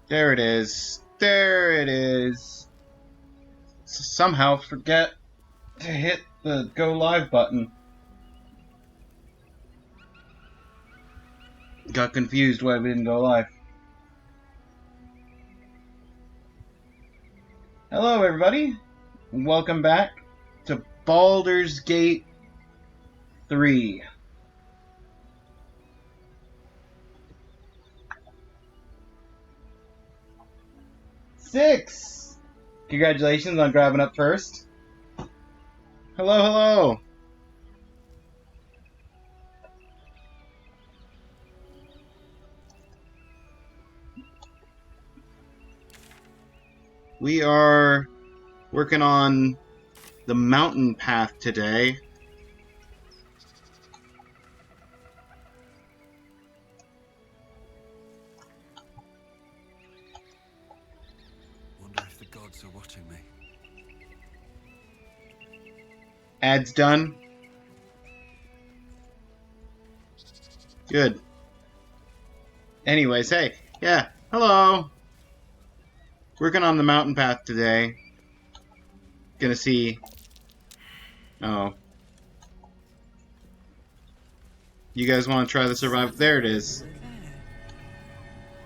There it is. There it is. Somehow forget to hit the go live button. Got confused why we didn't go live. Hello everybody. Welcome back to Baldur's Gate 3. Six! Congratulations on grabbing up first. Hello, hello! We are working on the mountain path today. Wonder if the gods are watching me. Ads done. Good. Anyways, hey, yeah, hello! Working on the mountain path today. Gonna see... Oh. You guys want to try the survival? There it is.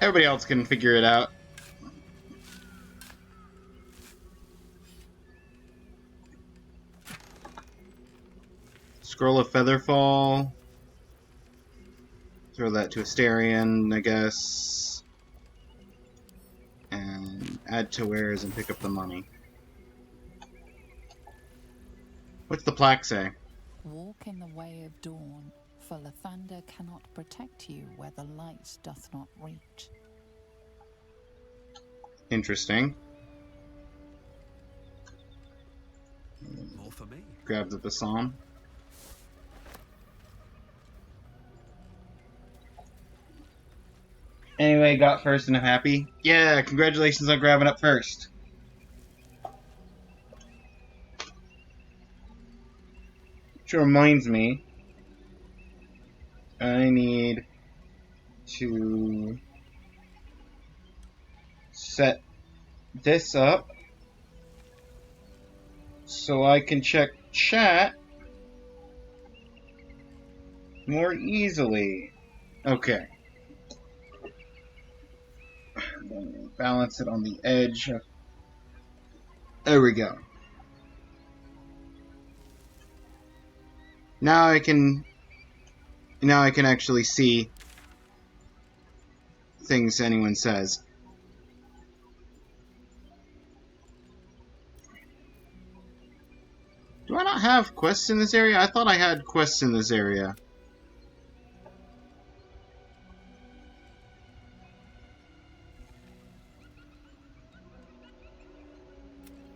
Everybody else can figure it out. Scroll of Featherfall. Throw that to Asterion, I guess. And add to wares and pick up the money. What's the plaque say? Walk in the way of dawn, for Lathander cannot protect you where the light doth not reach. Interesting. More for me. Grab the Basan. Anyway, got first and I'm happy. Yeah, congratulations on grabbing up first. Which reminds me, I need to set this up so I can check chat more easily. Okay. Balance it on the edge. There we go. Now I can actually see things anyone says. Do I not have quests in this area? I thought I had quests in this area.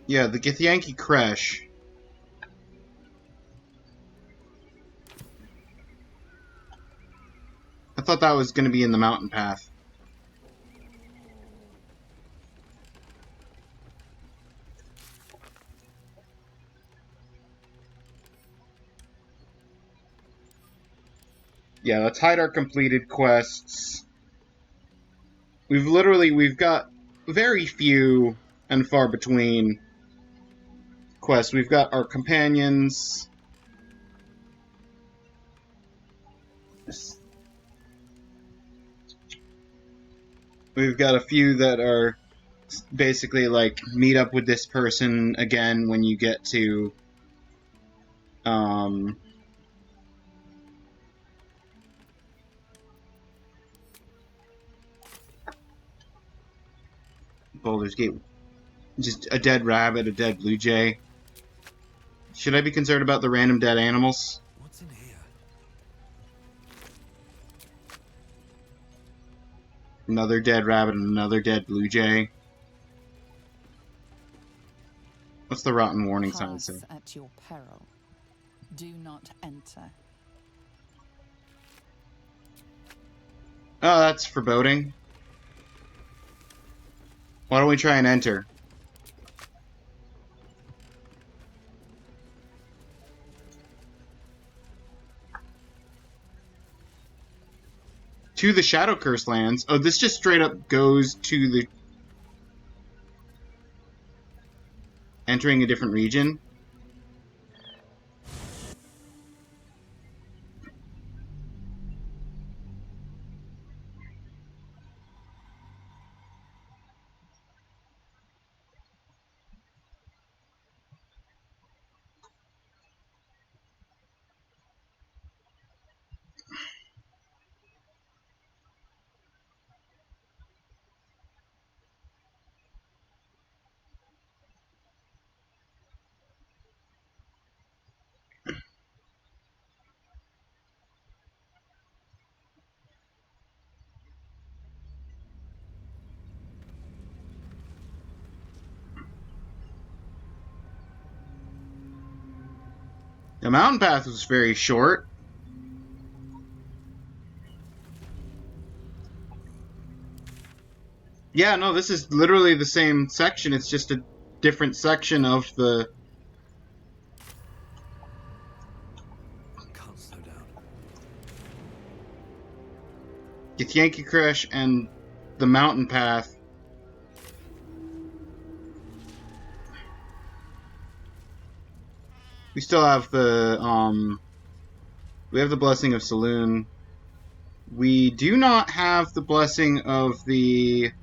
Yeah, the Githyanki Crash. I thought that was going to be in the mountain path. Yeah, let's hide our completed quests. We've got very few and far between quests. We've got our companions. We've got a few that are basically like meet up with this person again when you get to Baldur's Gate. Just a dead rabbit, a dead blue jay. Should I be concerned about the random dead animals? What's in here? Another dead rabbit and another dead blue jay. What's the rotten warning sign say? Pass at your peril. Do not enter. Oh, that's foreboding. Why don't we try and enter? to the Shadow Curse lands. Oh, this just straight up goes to the... entering a different region. The mountain path was very short. Yeah, no, this is literally the same section. It's just a different section of the... Can't slow down. It's Yankee Crush and the mountain path. We still have the, we have the Blessing of Saloon. We do not have the Blessing of the...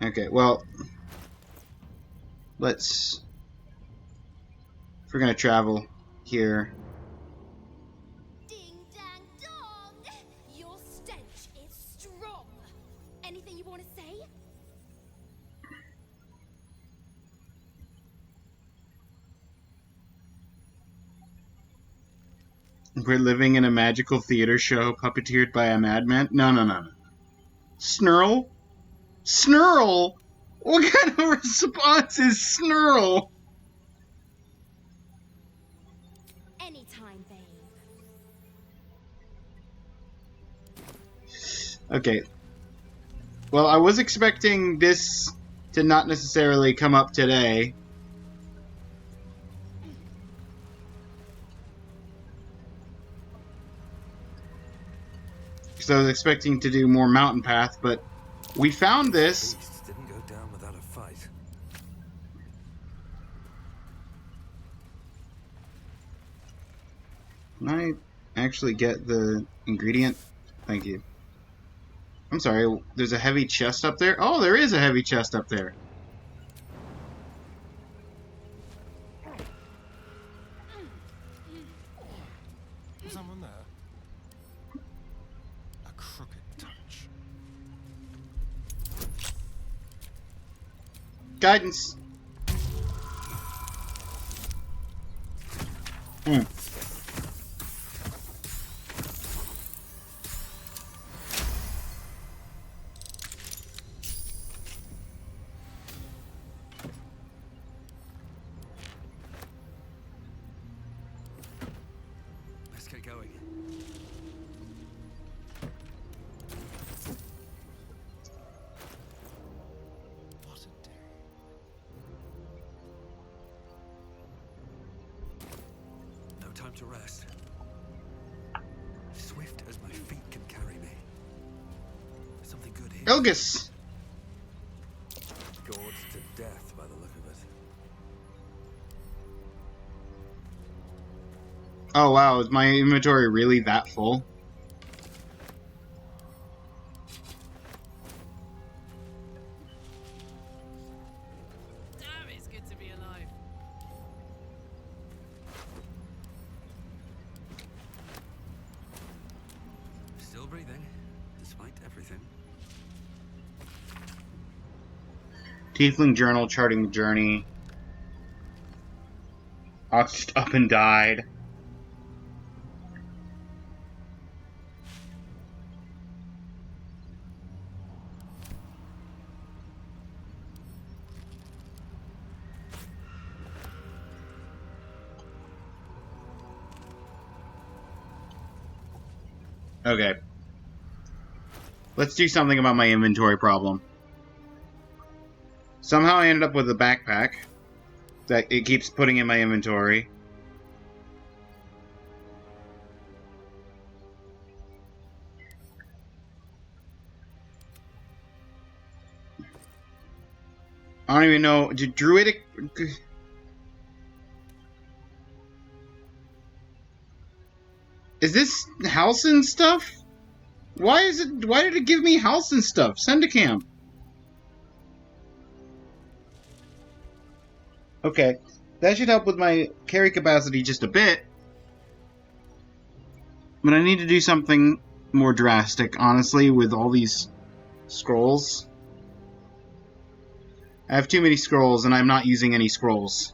Okay, well... Let's... If we're gonna travel here... Ding dang dong! Your stench is strong. Anything you want to say? We're living in a magical theater show puppeteered by a madman? No, no, no, no. Snurl? Snurl? What kind of response is Snurl? Anytime, babe. Okay. Well, I was expecting this to not necessarily come up today. Because I was expecting to do more mountain path, but we found this. Beast didn't go down without a fight. Can I actually get the ingredient? Thank you. I'm sorry, there's a heavy chest up there? Oh, there is a heavy chest up there. Is someone there? A crooked touch. Guidance. Let's get going. What a day. No time to rest. Swift as my feet can carry me. Something good here. Elgus! Gorged to death by the look of it. Oh wow, is my inventory really that full? Damn, it's good to be alive. Still breathing, despite everything. Tiefling journal charting the journey. Ox just up and died. Okay. Let's do something about my inventory problem. Somehow I ended up with a backpack that it keeps putting in my inventory. I don't even know. Did Druidic... Is this Halcyon stuff? Why did it give me Halcyon stuff? Send to camp. Okay. That should help with my carry capacity just a bit. But I need to do something more drastic, honestly, with all these scrolls. I have too many scrolls, and I'm not using any scrolls.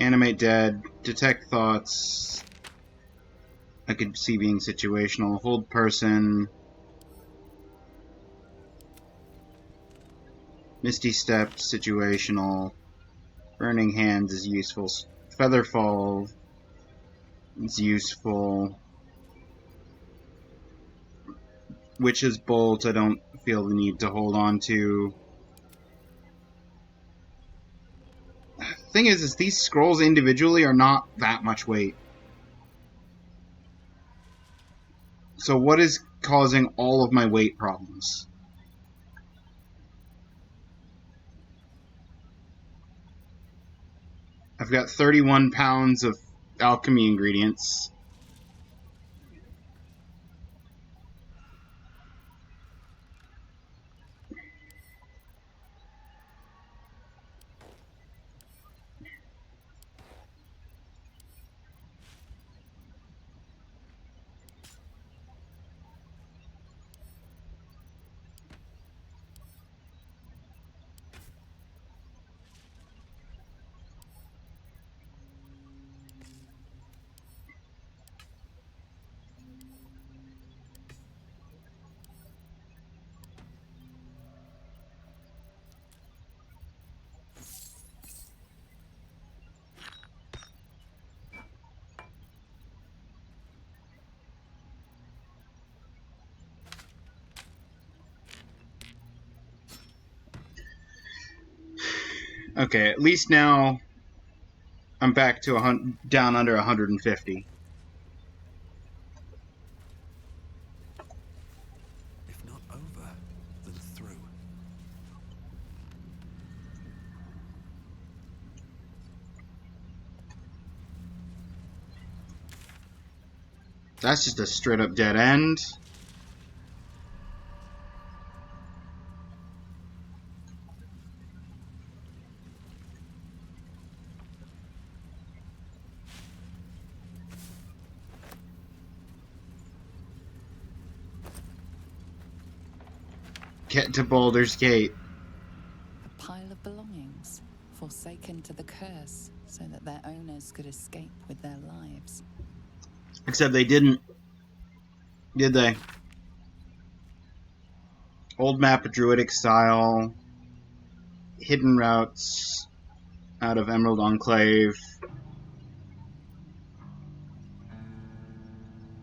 Animate dead, detect thoughts. I could see being situational. Hold person. Misty step, situational. Burning hands is useful. Featherfall is useful. Witch's bolt, I don't feel the need to hold on to. Thing is these scrolls individually are not that much weight. So what is causing all of my weight problems? I've got 31 pounds of alchemy ingredients. Okay, at least now I'm back to down under 150. If not over, then through. That's just a straight up dead end. Get to Baldur's Gate. A pile of belongings, forsaken to the curse, so that their owners could escape with their lives. Except they didn't. Did they? Old map of Druidic style. Hidden routes out of Emerald Enclave.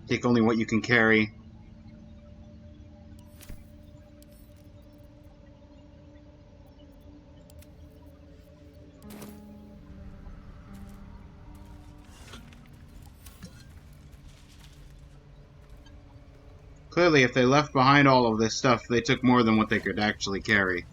Take only what you can carry. Clearly, if they left behind all of this stuff, they took more than what they could actually carry.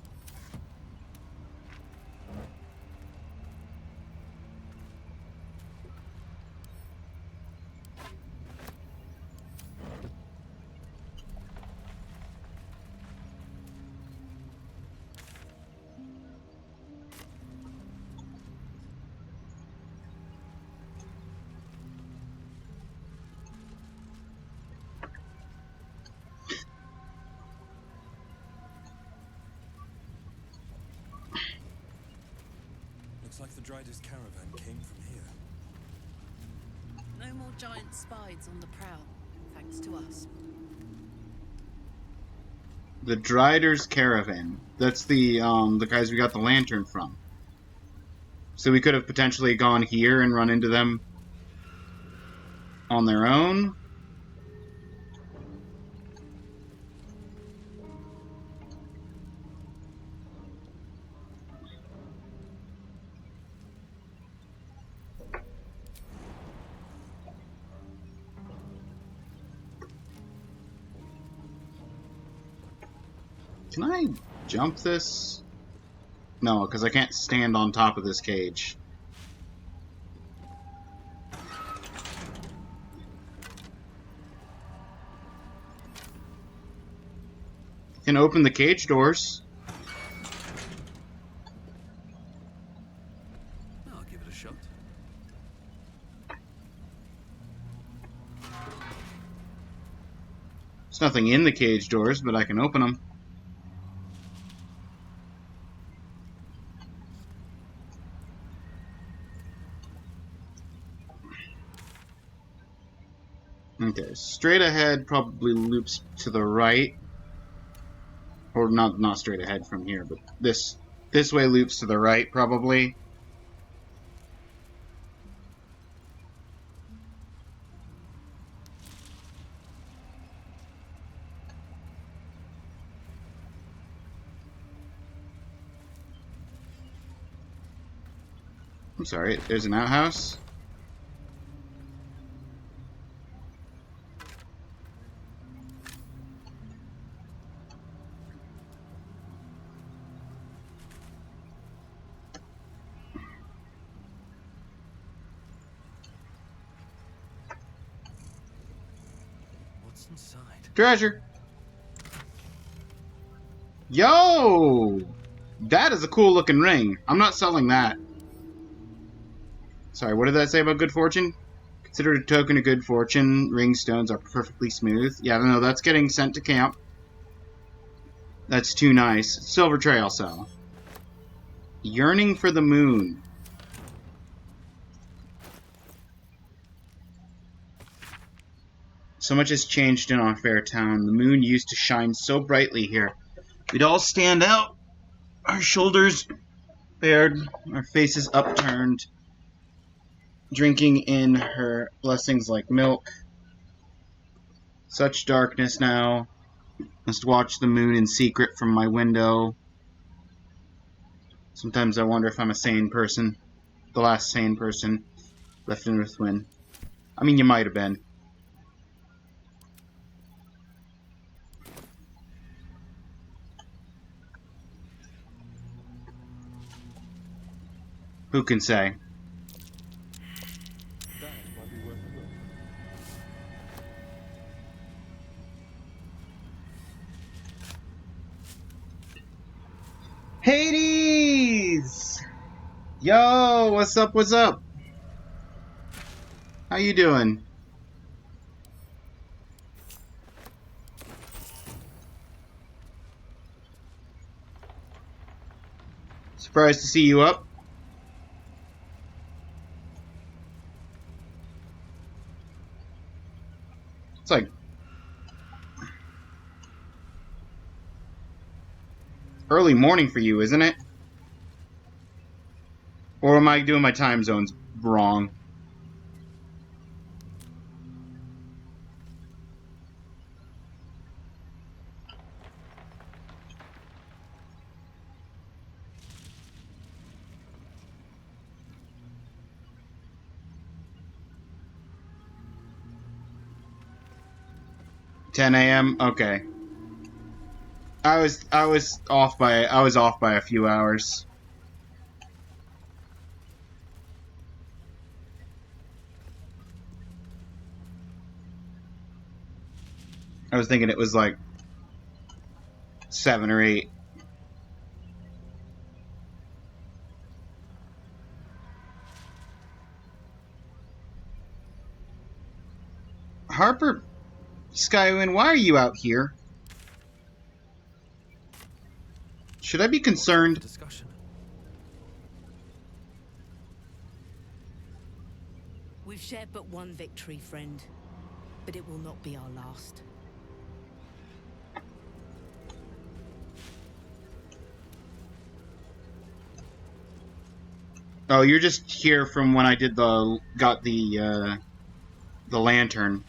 Looks like the Dryder's caravan came from here. No more giant spides on the prowl, thanks to us. The Dryder's Caravan. That's the guys we got the lantern from. So we could have potentially gone here and run into them. on their own. Can I jump this? No, because I can't stand on top of this cage. Can open the cage doors. I'll give it a shot. There's nothing in the cage doors, but I can open them. Okay, straight ahead probably loops to the right. Or not straight ahead from here, but this way loops to the right probably. I'm sorry, there's an outhouse. What's inside? Treasure! Yo! That is a cool looking ring. I'm not selling that. Sorry, what did that say about good fortune? Considered a token of good fortune, ring stones are perfectly smooth. Yeah, no, that's getting sent to camp. That's too nice. Silver tray I'll sell. Yearning for the moon. So much has changed in Unfair Town. The moon used to shine so brightly here. We'd all stand out, our shoulders bared, our faces upturned, drinking in her blessings like milk. Such darkness now. Must watch the moon in secret from my window. Sometimes I wonder if I'm a sane person. The last sane person left in Earthwind. I mean, you might have been. Who can say? Hades! Yo, what's up, what's up? How you doing? Surprised to see you up. It's like early morning for you, isn't it? Or am I doing my time zones wrong? $10 a.m. Okay. I was off by a few hours. I was thinking it was like 7 or 8. Harper, Skywin, why are you out here? Should I be concerned? Discussion. We've shared but one victory, friend. But it will not be our last. Oh, you're just here from when I did got the the lantern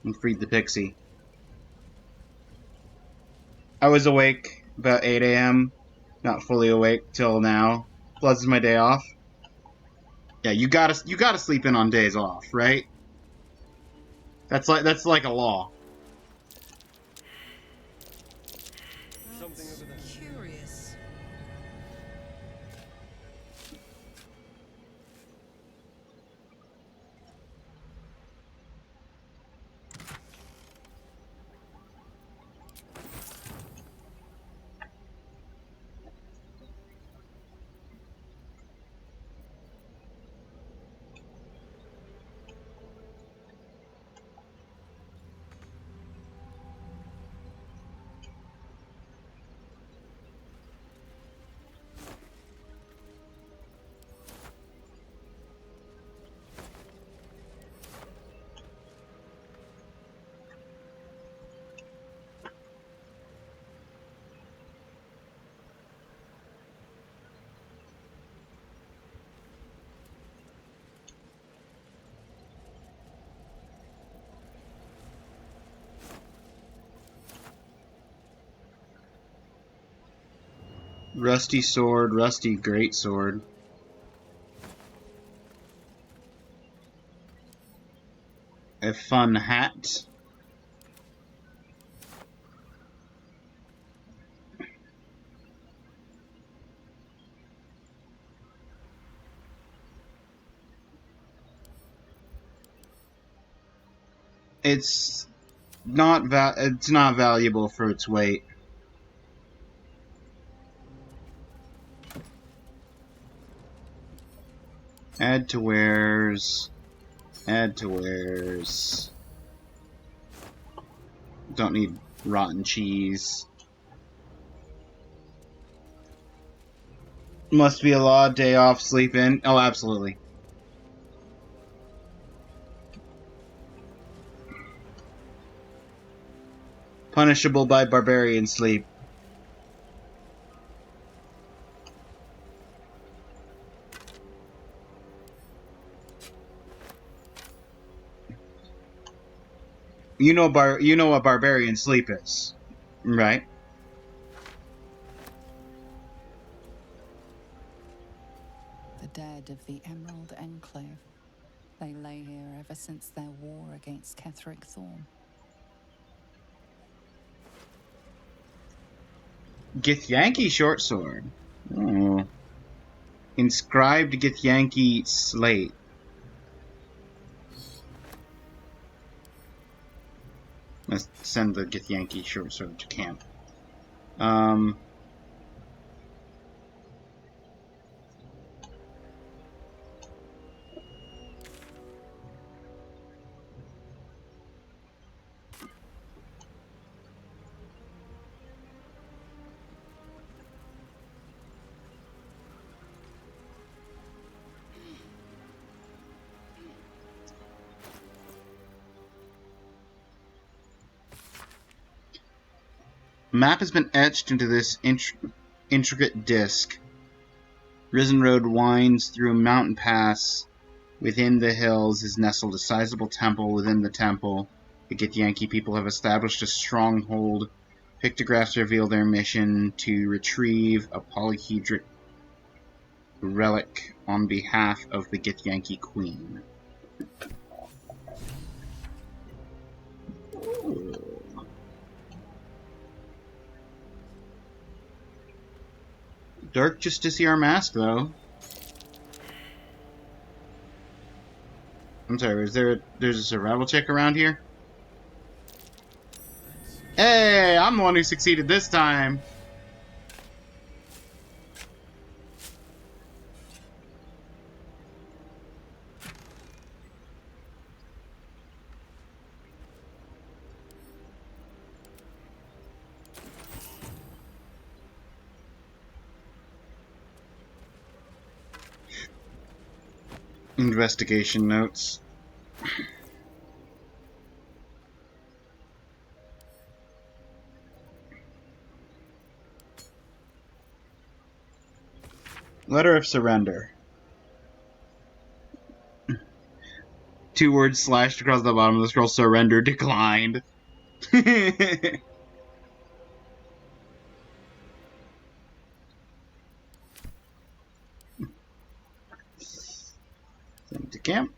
and freed the pixie. I was awake about 8 a.m. Not fully awake till now. Plus, it's my day off. Yeah, you gotta sleep in on days off, right? That's like a law. Something over there. Curious. Rusty sword, rusty great sword. A fun hat. It's not valuable for its weight. Add to wares. Add to wares. Don't need rotten cheese. Must be a law, day off, sleep in. Oh, absolutely. Punishable by barbarian sleep. You know what barbarian sleep is, right? The dead of the Emerald Enclave. They lay here ever since their war against Ketheric Thorn. Githyanki short sword. Oh. Inscribed Githyanki slate. Let's send the Githyanki short sword to camp. Map has been etched into this intricate disc. Risen Road winds through a mountain pass. Within the hills is nestled a sizable temple. Within the temple, the Githyanki people have established a stronghold. Pictographs reveal their mission to retrieve a polyhedric relic on behalf of the Githyanki Queen. Dark Justiciar mask, though. I'm sorry, there's a survival check around here? Hey, I'm the one who succeeded this time. Investigation notes. Letter of surrender. 2 words slashed across the bottom of the scroll. Surrender declined. Send to camp.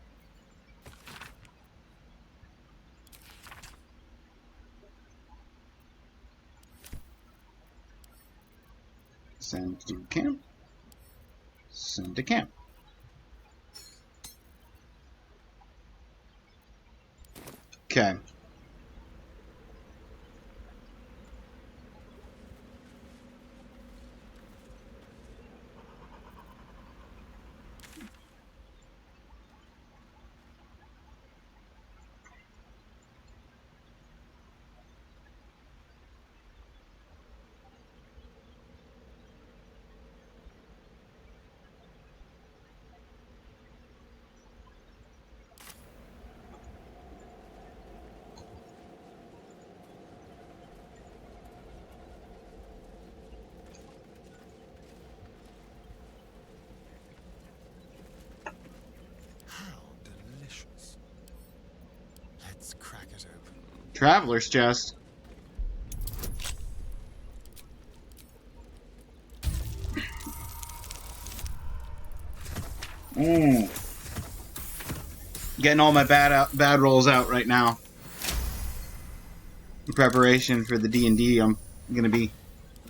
Send to camp. Send to camp. Okay. How delicious. Let's crack it open. Traveler's chest. Getting all my bad rolls out right now. In preparation for the D&D I'm going to be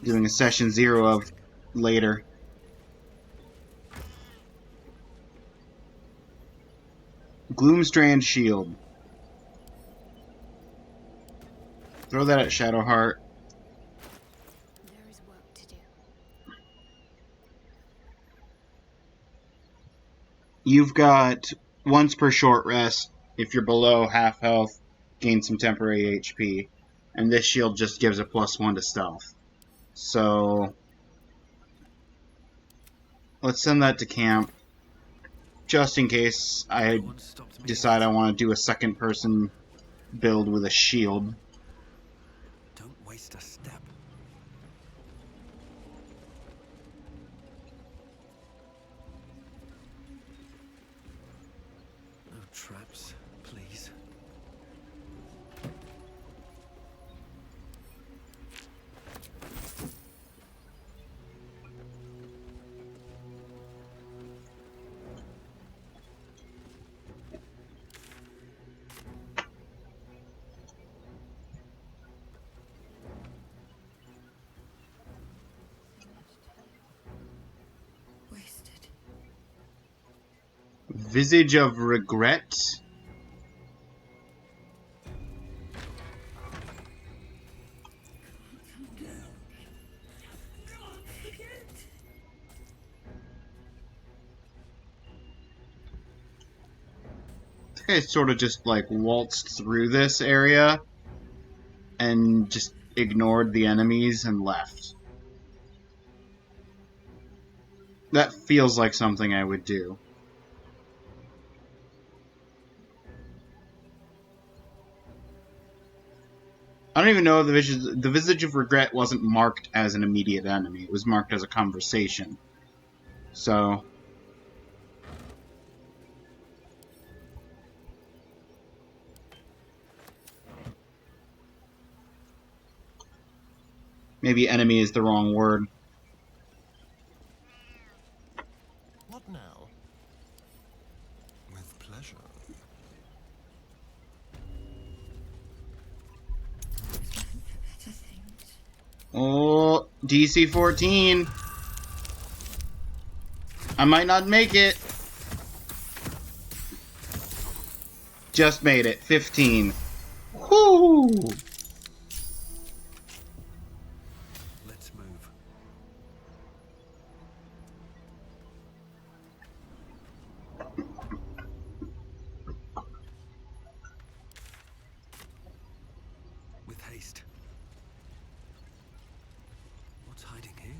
doing a session 0 of later. Gloomstrand shield. Throw that at Shadowheart. There is work to do. You've got once per short rest. If you're below half health, gain some temporary HP. And this shield just gives a +1 to stealth. So let's send that to camp. Just in case I No one stopped me decide yet. I want to do a second person build with a shield. Don't waste a step. No traps, please. Wasted. Visage of Regret. I think I sort of just like waltzed through this area and just ignored the enemies and left. That feels like something I would do. I don't even know if the Visage of Regret wasn't marked as an immediate enemy. It was marked as a conversation. So maybe enemy is the wrong word. What now? With pleasure. Better things. Oh, DC 14. I might not make it. Just made it. 15. Whoo! Let's move. With haste. What's hiding here?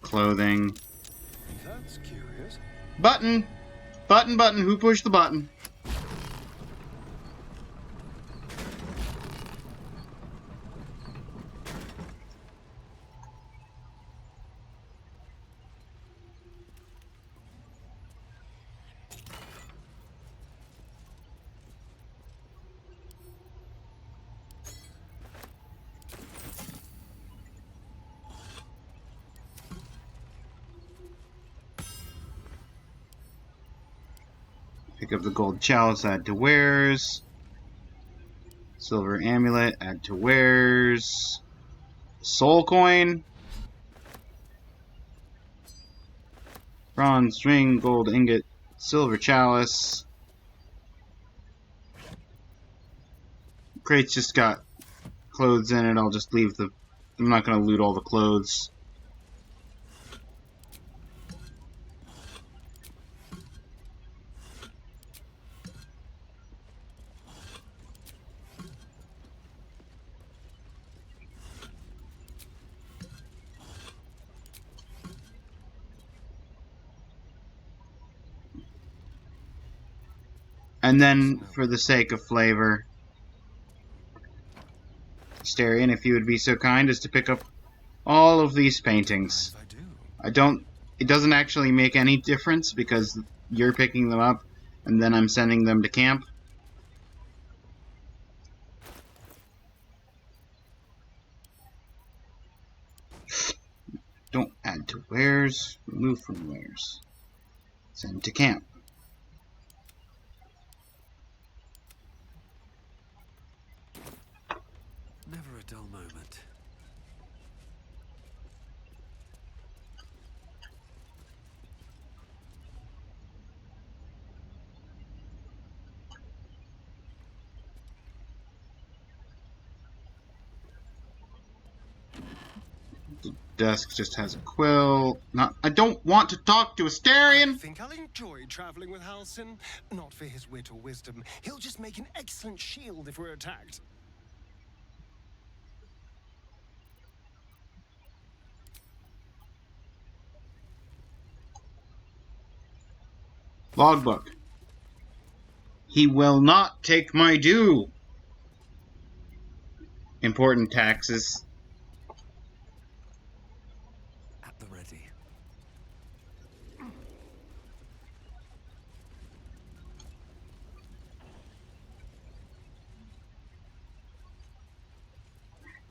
Clothing. That's curious. Button! Button, button. Who pushed the button? Pick up the gold chalice, add to wares. Silver amulet, add to wares. Soul coin. Bronze ring, gold ingot, silver chalice. Crate's just got clothes in it. I'll just leave the... I'm not going to loot all the clothes. And then, for the sake of flavor, Asterion, if you would be so kind as to pick up all of these paintings. Mind if I do? I don't... It doesn't actually make any difference because you're picking them up and then I'm sending them to camp. Don't add to wares, remove from wares. Send to camp. Never a dull moment. The desk just has a quill. I don't want to talk to I Asterion! think I'll enjoy traveling with Halsin. Not for his wit or wisdom. He'll just make an excellent shield if we're attacked. Logbook. He will not take my due. Important taxes. At the ready.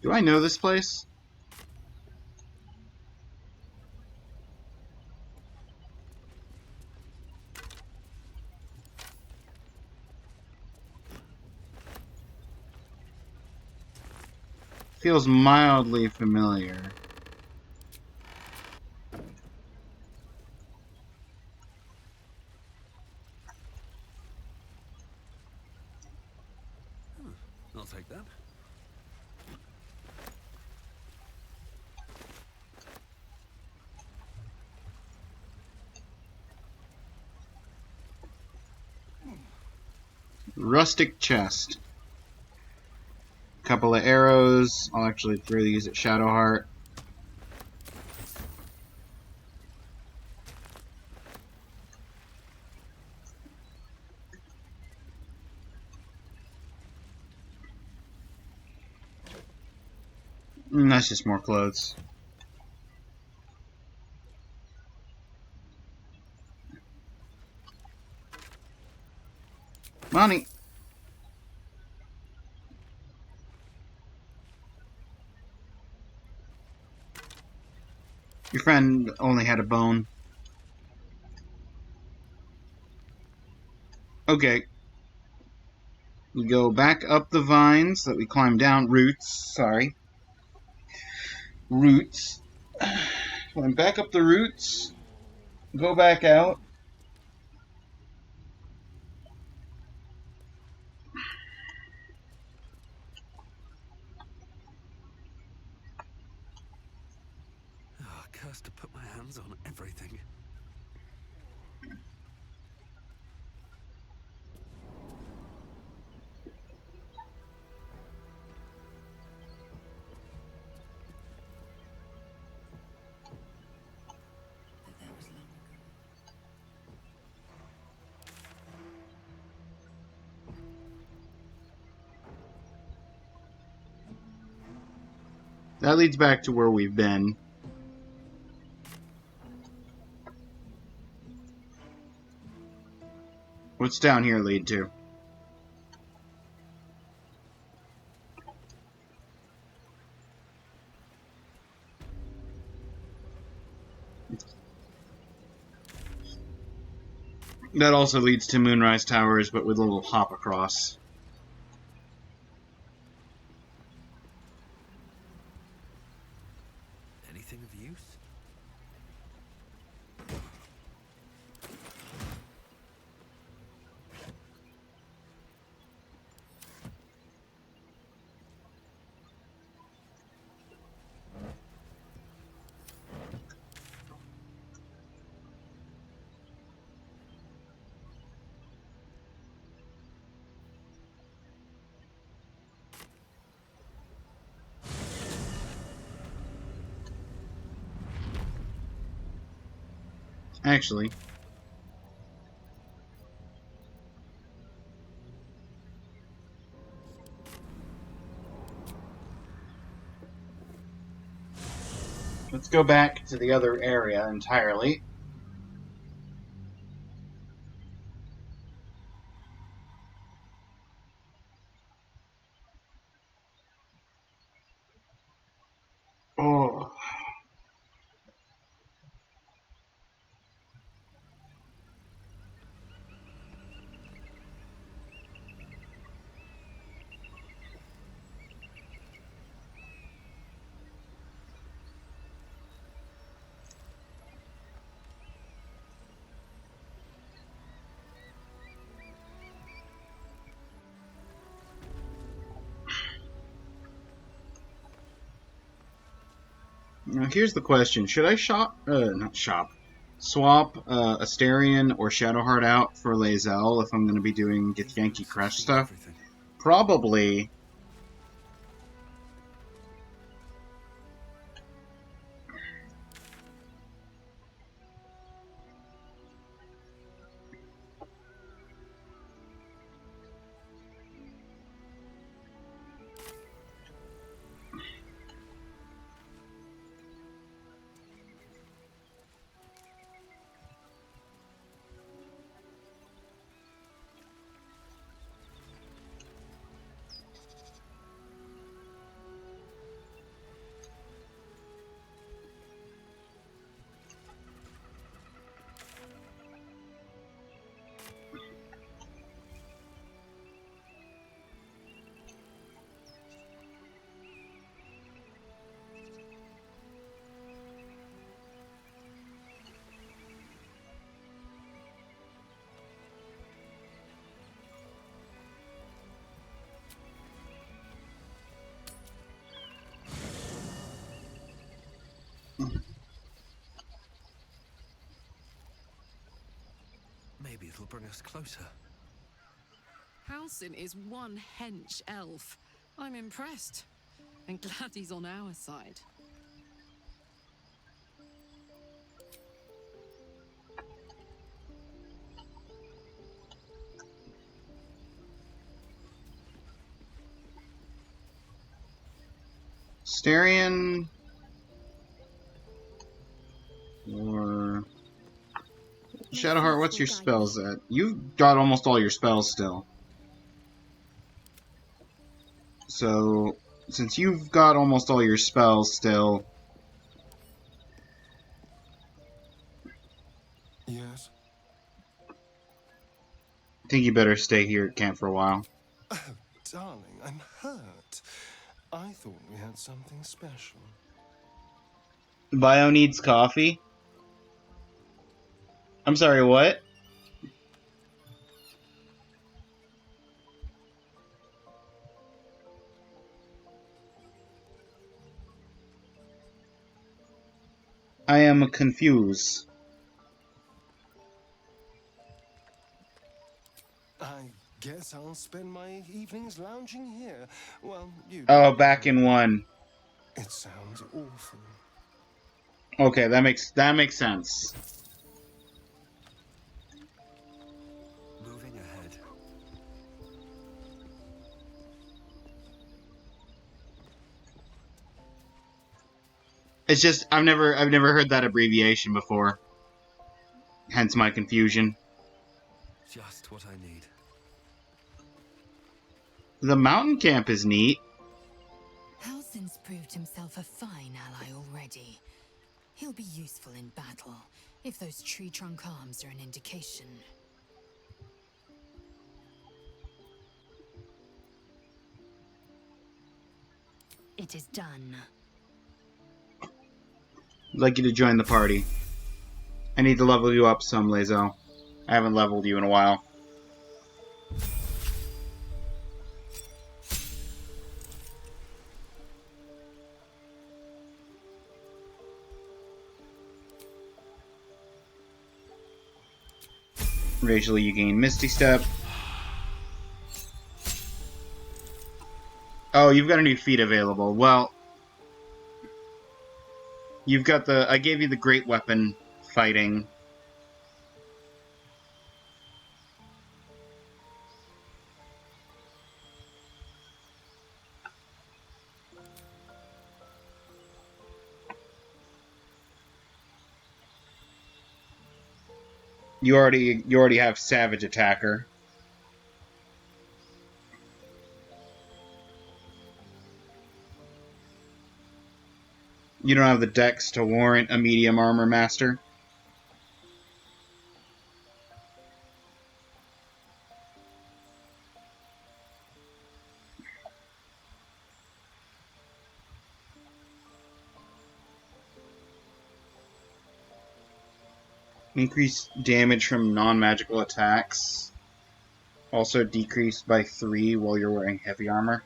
Do I know this place? Feels mildly familiar. I'll take that. Rustic chest. Couple of arrows. I'll actually throw these at Shadowheart. That's just more clothes. Money! Your friend only had a bone. Okay. We go back up the vines that we climbed down. Roots, sorry. Roots. Climb back up the roots. Go back out. Oh, cursed to put my hands on everything. But that was long ago. That leads back to where we've been. What's down here lead to? That also leads to Moonrise Towers, but with a little hop across. Anything of use? Actually, let's go back to the other area entirely. Oh. Now here's the question. Should I swap Asterion or Shadowheart out for Lae'zel if I'm going to be doing These Githyanki books have Crash seen stuff? everything. Probably. Maybe it'll bring us closer. Halsin is one hench elf. I'm impressed. And glad he's on our side. Asterion or Shadowheart, what's your spells at? You've got almost all your spells still. So, since you've got almost all your spells still, Yes? I think you better stay here at camp for a while. Oh, darling, I'm hurt. I thought we had something special. Bio needs coffee? I'm sorry, what? I am confused. I guess I'll spend my evenings lounging here. Well, you Oh, don't back in know. one. It sounds awful. Okay, that makes sense. Moving ahead. It's just I've never heard that abbreviation before. Hence my confusion. Just what I need. The mountain camp is neat. Halsin's proved himself a fine ally already. He'll be useful in battle, if those tree trunk arms are an indication. it is done. I'd like you to join the party. I need to level you up some, Lazo. I haven't leveled you in a while. Racially, you gain Misty Step. Oh, you've got a new feat available. Well, you've got the... I gave you the Great Weapon fighting. You already have Savage Attacker. You don't have the dex to warrant a medium armor master. Increased damage from non-magical attacks. Also decreased by 3 while you're wearing heavy armor.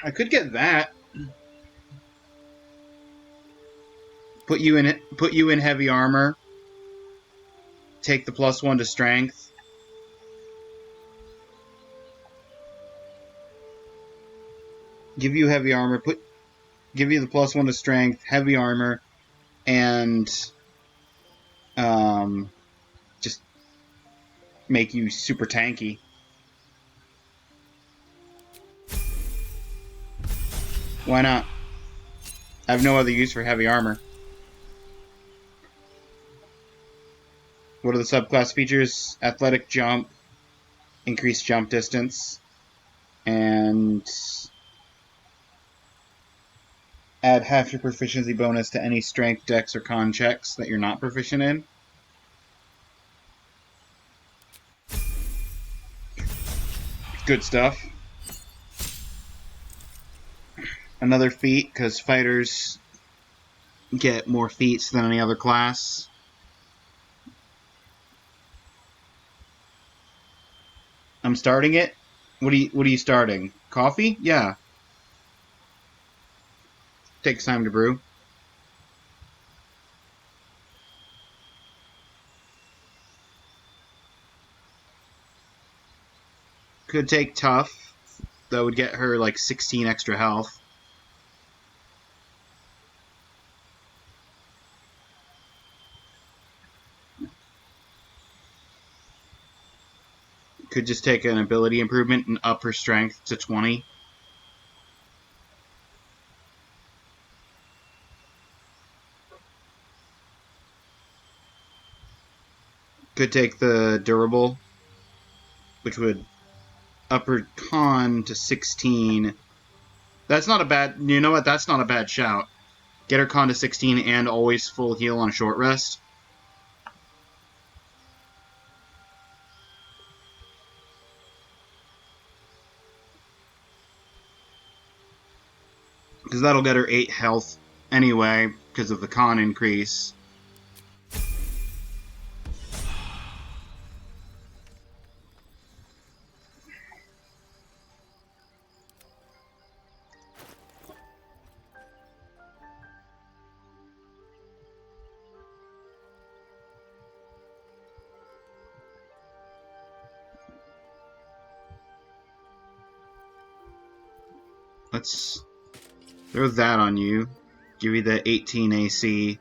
I could get that. Put you in heavy armor. Take the +1 to strength. Give you heavy armor. Give you the +1 to strength, heavy armor, and just make you super tanky. Why not? I have no other use for heavy armor. What are the subclass features? Athletic jump, increased jump distance, and add half your proficiency bonus to any strength, dex, or con checks that you're not proficient in. Good stuff. Another feat, because fighters get more feats than any other class. I'm starting it. What are you starting? Coffee? Yeah. Takes time to brew. Could take tough. That would get her like 16 extra health. Could just take an ability improvement and up her strength to 20. Could take the durable, which would up her con to 16. That's not a bad... You know what? That's not a bad shout. Get her con to 16 and always full heal on a short rest. Because that'll get her 8 health anyway, because of the con increase. Let's throw that on you. Give you the 18 AC.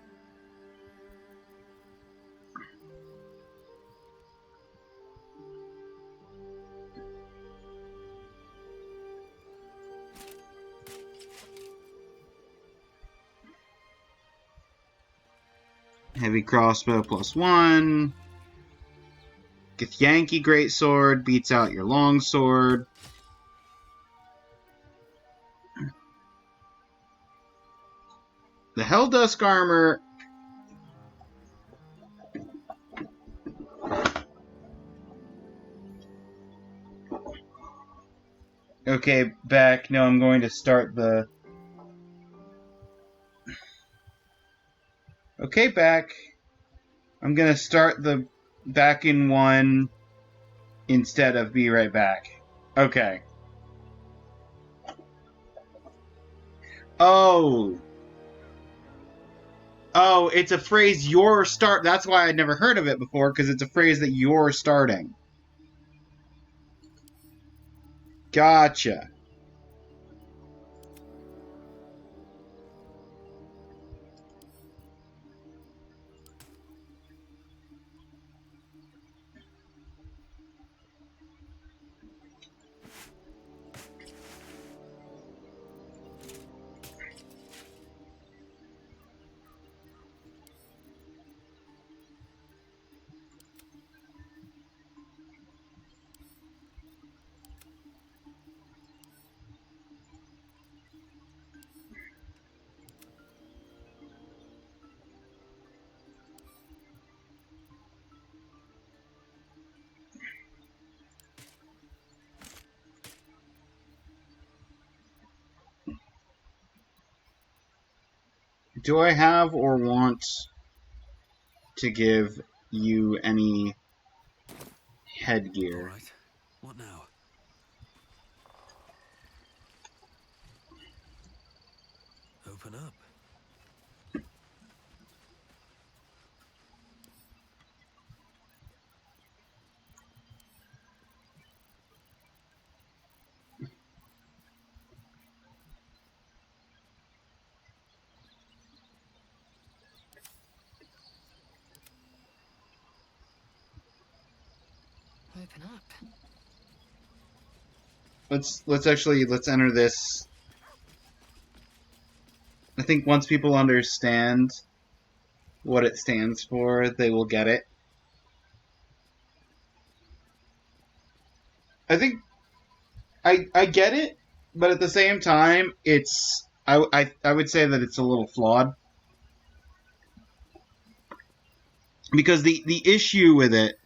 Heavy crossbow +1. Githyanki greatsword beats out your longsword. The Helldusk armor... Okay, back. No, I'm going to start the... Okay, back. I'm going to start the back in one instead of be right back. Okay. Oh. Oh, it's a phrase you're start. That's why I'd never heard of it before, because it's a phrase that you're starting. Gotcha. Do I have or want to give you any headgear? All right. What now? Open up. Open up. Let's enter this. I think once people understand what it stands for, they will get it. I think I get it, but at the same time, I would say that it's a little flawed, because the issue with it,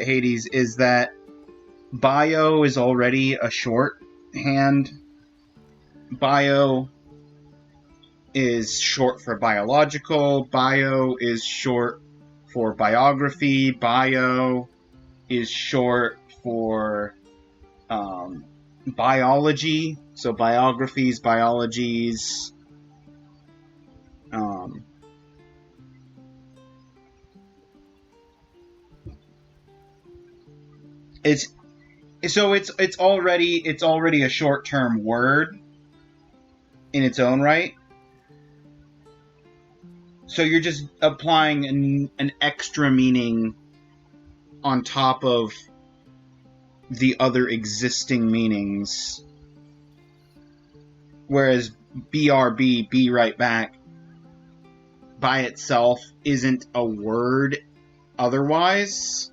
Hades, is that bio is already a shorthand. Bio is short for biological. Bio is short for biography. Bio is short for biology. So biographies, biologies. It's already a short-term word in its own right. So you're just applying an extra meaning on top of the other existing meanings. Whereas BRB, be right back, by itself isn't a word otherwise.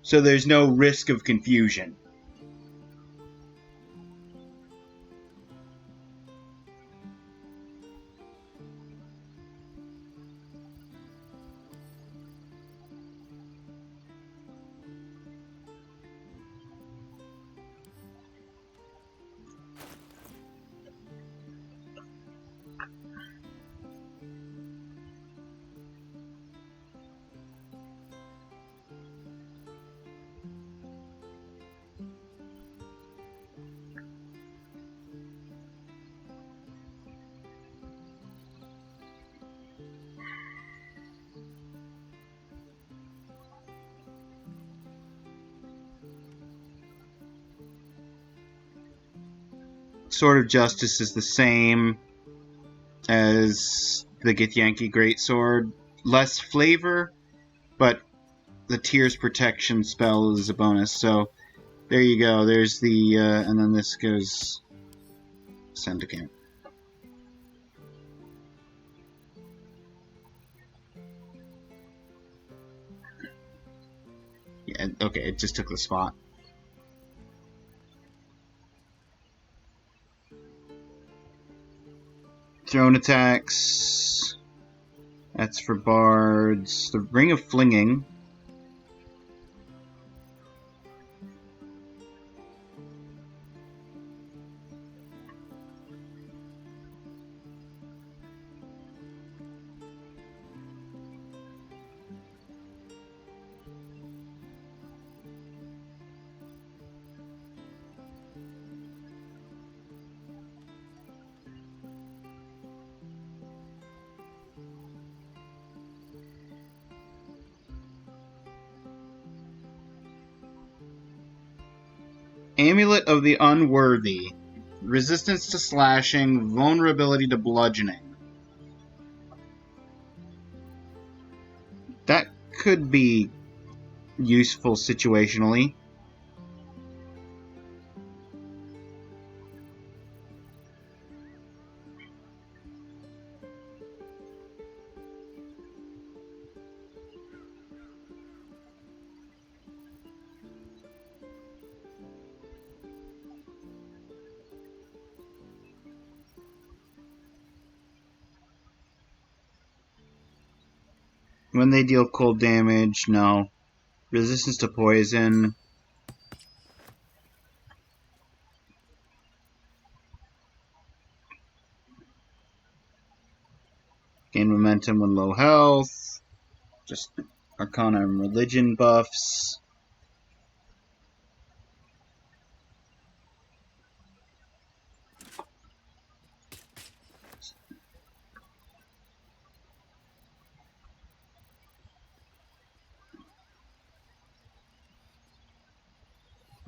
So there's no risk of confusion. Sword of Justice is the same as the Githyanki Greatsword. Less flavor, but the Tears Protection spell is a bonus. So there you go. There's the... and then this goes... send to camp. Okay, it just took the spot. Thrown attacks. That's for bards. The Ring of Flinging. Amulet of the Unworthy. Resistance to slashing, vulnerability to bludgeoning. That could be useful situationally. When they deal cold damage, no. Resistance to poison. Gain momentum when low health. Just Arcana and Religion buffs.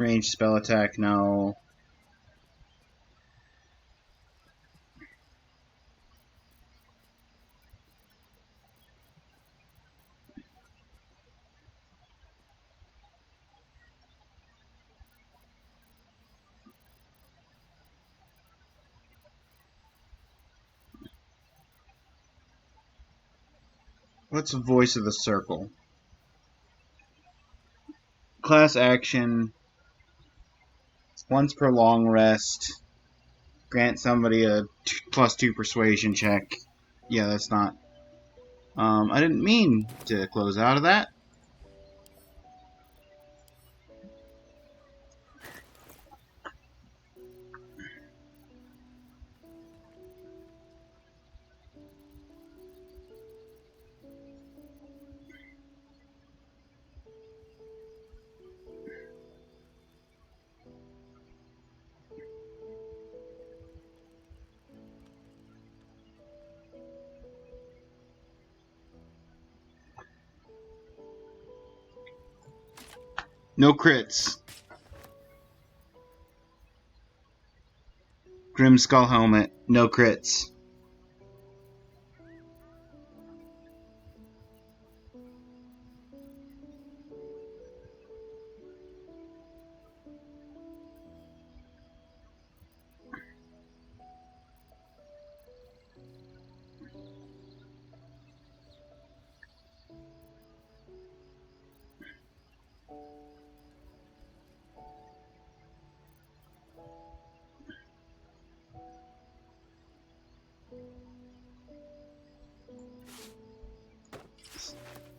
Ranged spell attack, no. What's Voice of the Circle? Class action. Once per long rest. Grant somebody a +2 persuasion check. Yeah, that's not. I didn't mean to close out of that. No crits. Grim Skull Helmet. No crits.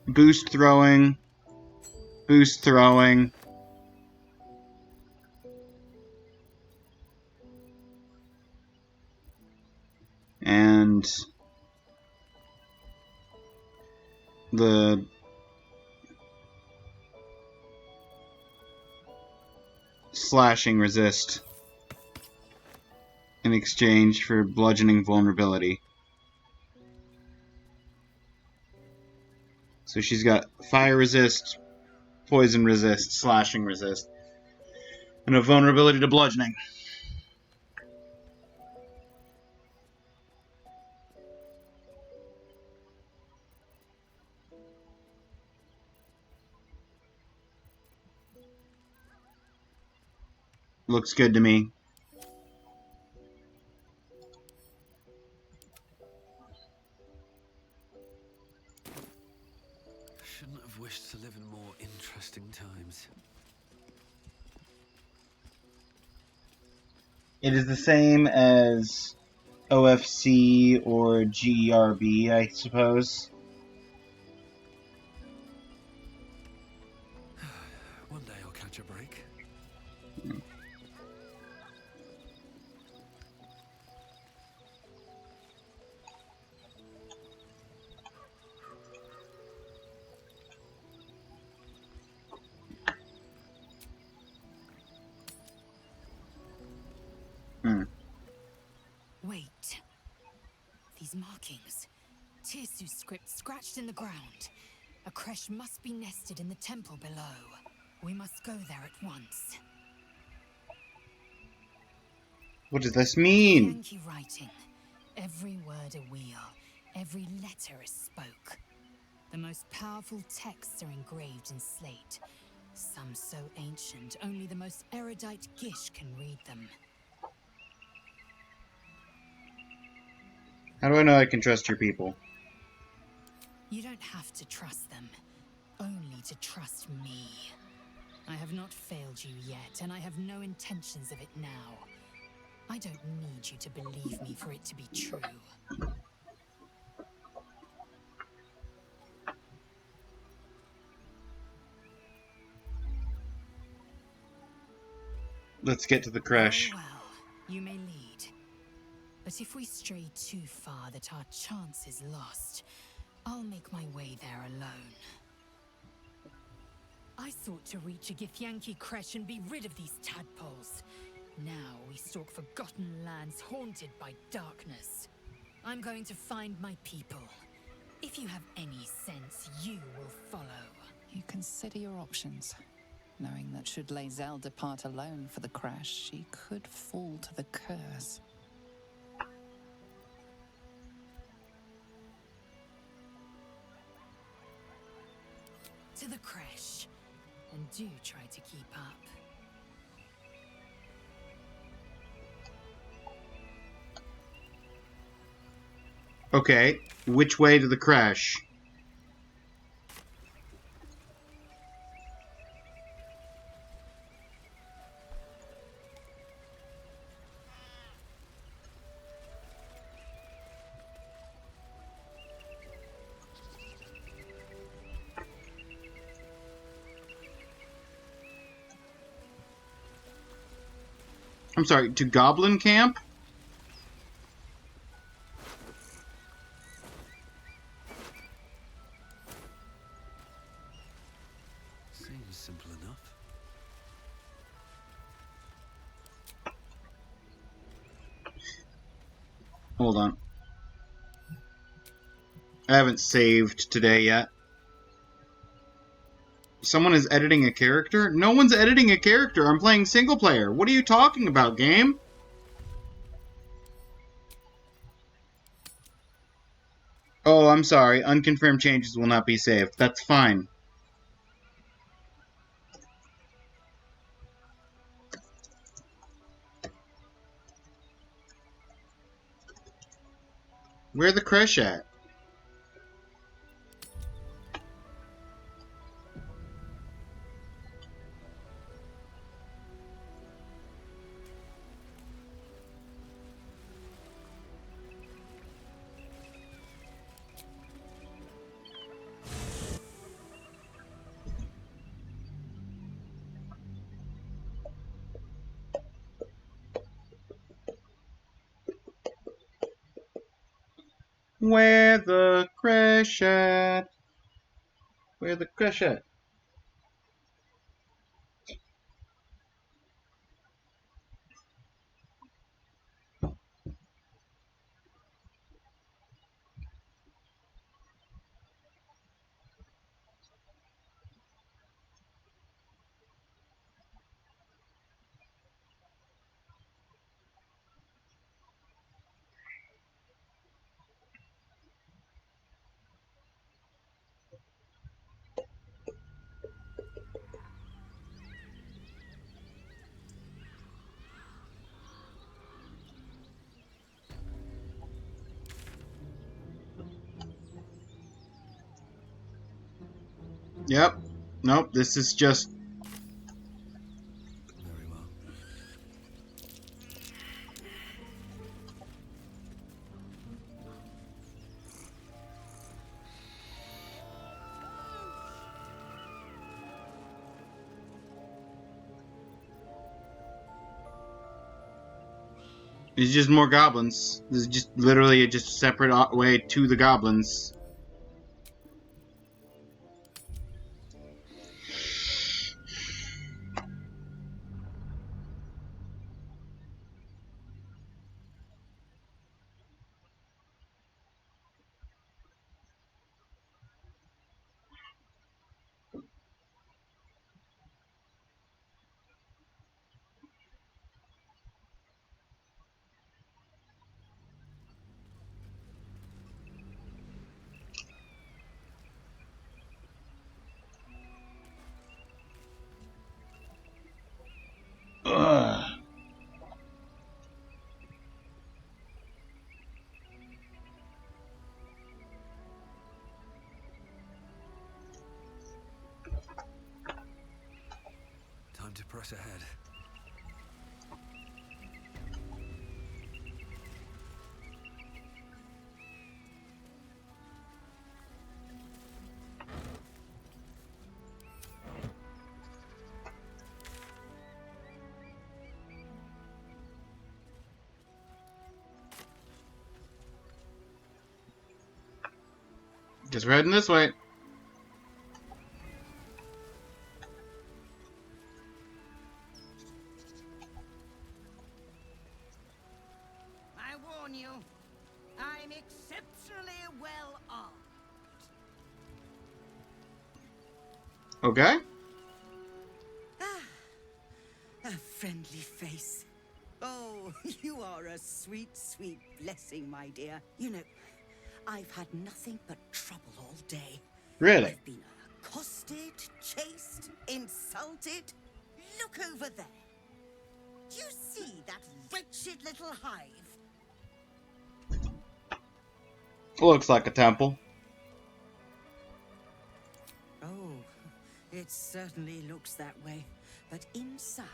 Boost throwing. Boost throwing. And the slashing resist in exchange for bludgeoning vulnerability. So she's got fire resist, poison resist, slashing resist, and a vulnerability to bludgeoning. Looks good to me. shouldn't have wished to live in more interesting times. It is the same as OFC or GRB, I suppose. One day I'll catch a break. Wait. These markings. Tirsu's script scratched in the ground. A creche must be nested in the temple below. We must go there at once. What does this mean? Yankee writing. Every word a wheel. Every letter a spoke. The most powerful texts are engraved in slate. Some so ancient, only the most erudite Gish can read them. How do I know I can trust your people? You don't have to trust them, only to trust me. I have not failed you yet, and I have no intentions of it now. I don't need you to believe me for it to be true. Let's get to the Very creche. well, you may lead. But if we stray too far that our chance is lost, I'll make my way there alone. I sought to reach a Githyanki creche and be rid of these tadpoles. Now we stalk forgotten lands haunted by darkness. I'm going to find my people. If you have any sense, you will follow. You consider your options, knowing that should Lae'zel depart alone for the crash, she could fall to the curse. To the creche. And do try to keep up. Okay, which way to the creche? I'm sorry, to Goblin Camp? Seems simple enough. Hold on. I haven't saved today yet. Someone is editing a character? No one's editing a character. I'm playing single player. What are you talking about, game? Oh, I'm sorry. Unconfirmed changes will not be saved. That's fine. Where the creche at? Where the creche at? Where the creche at? Yep. Nope, this is just... Very well. It's just more goblins. This is just literally just a separate way to the goblins. Ugh. Time to press ahead. Just heading this way. I warn you, I'm exceptionally well armed. Okay. A friendly face. Oh, you are a sweet, sweet blessing, my dear. You know, I've had nothing but trouble all day. Really? I've been accosted, chased, insulted. Look over there. Do you see that wretched little hive? Looks like a temple. Oh, it certainly looks that way. But inside,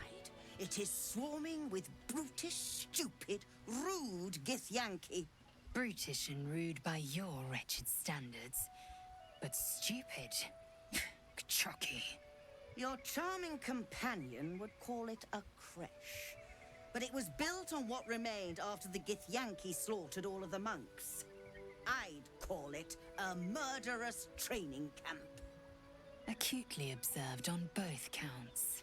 it is swarming with brutish, stupid, rude Githyanki. Brutish and rude by your wretched standards, but stupid. Chocky. Your charming companion would call it a creche. But it was built on what remained after the Githyanki slaughtered all of the monks. I'd call it a murderous training camp. Acutely observed on both counts.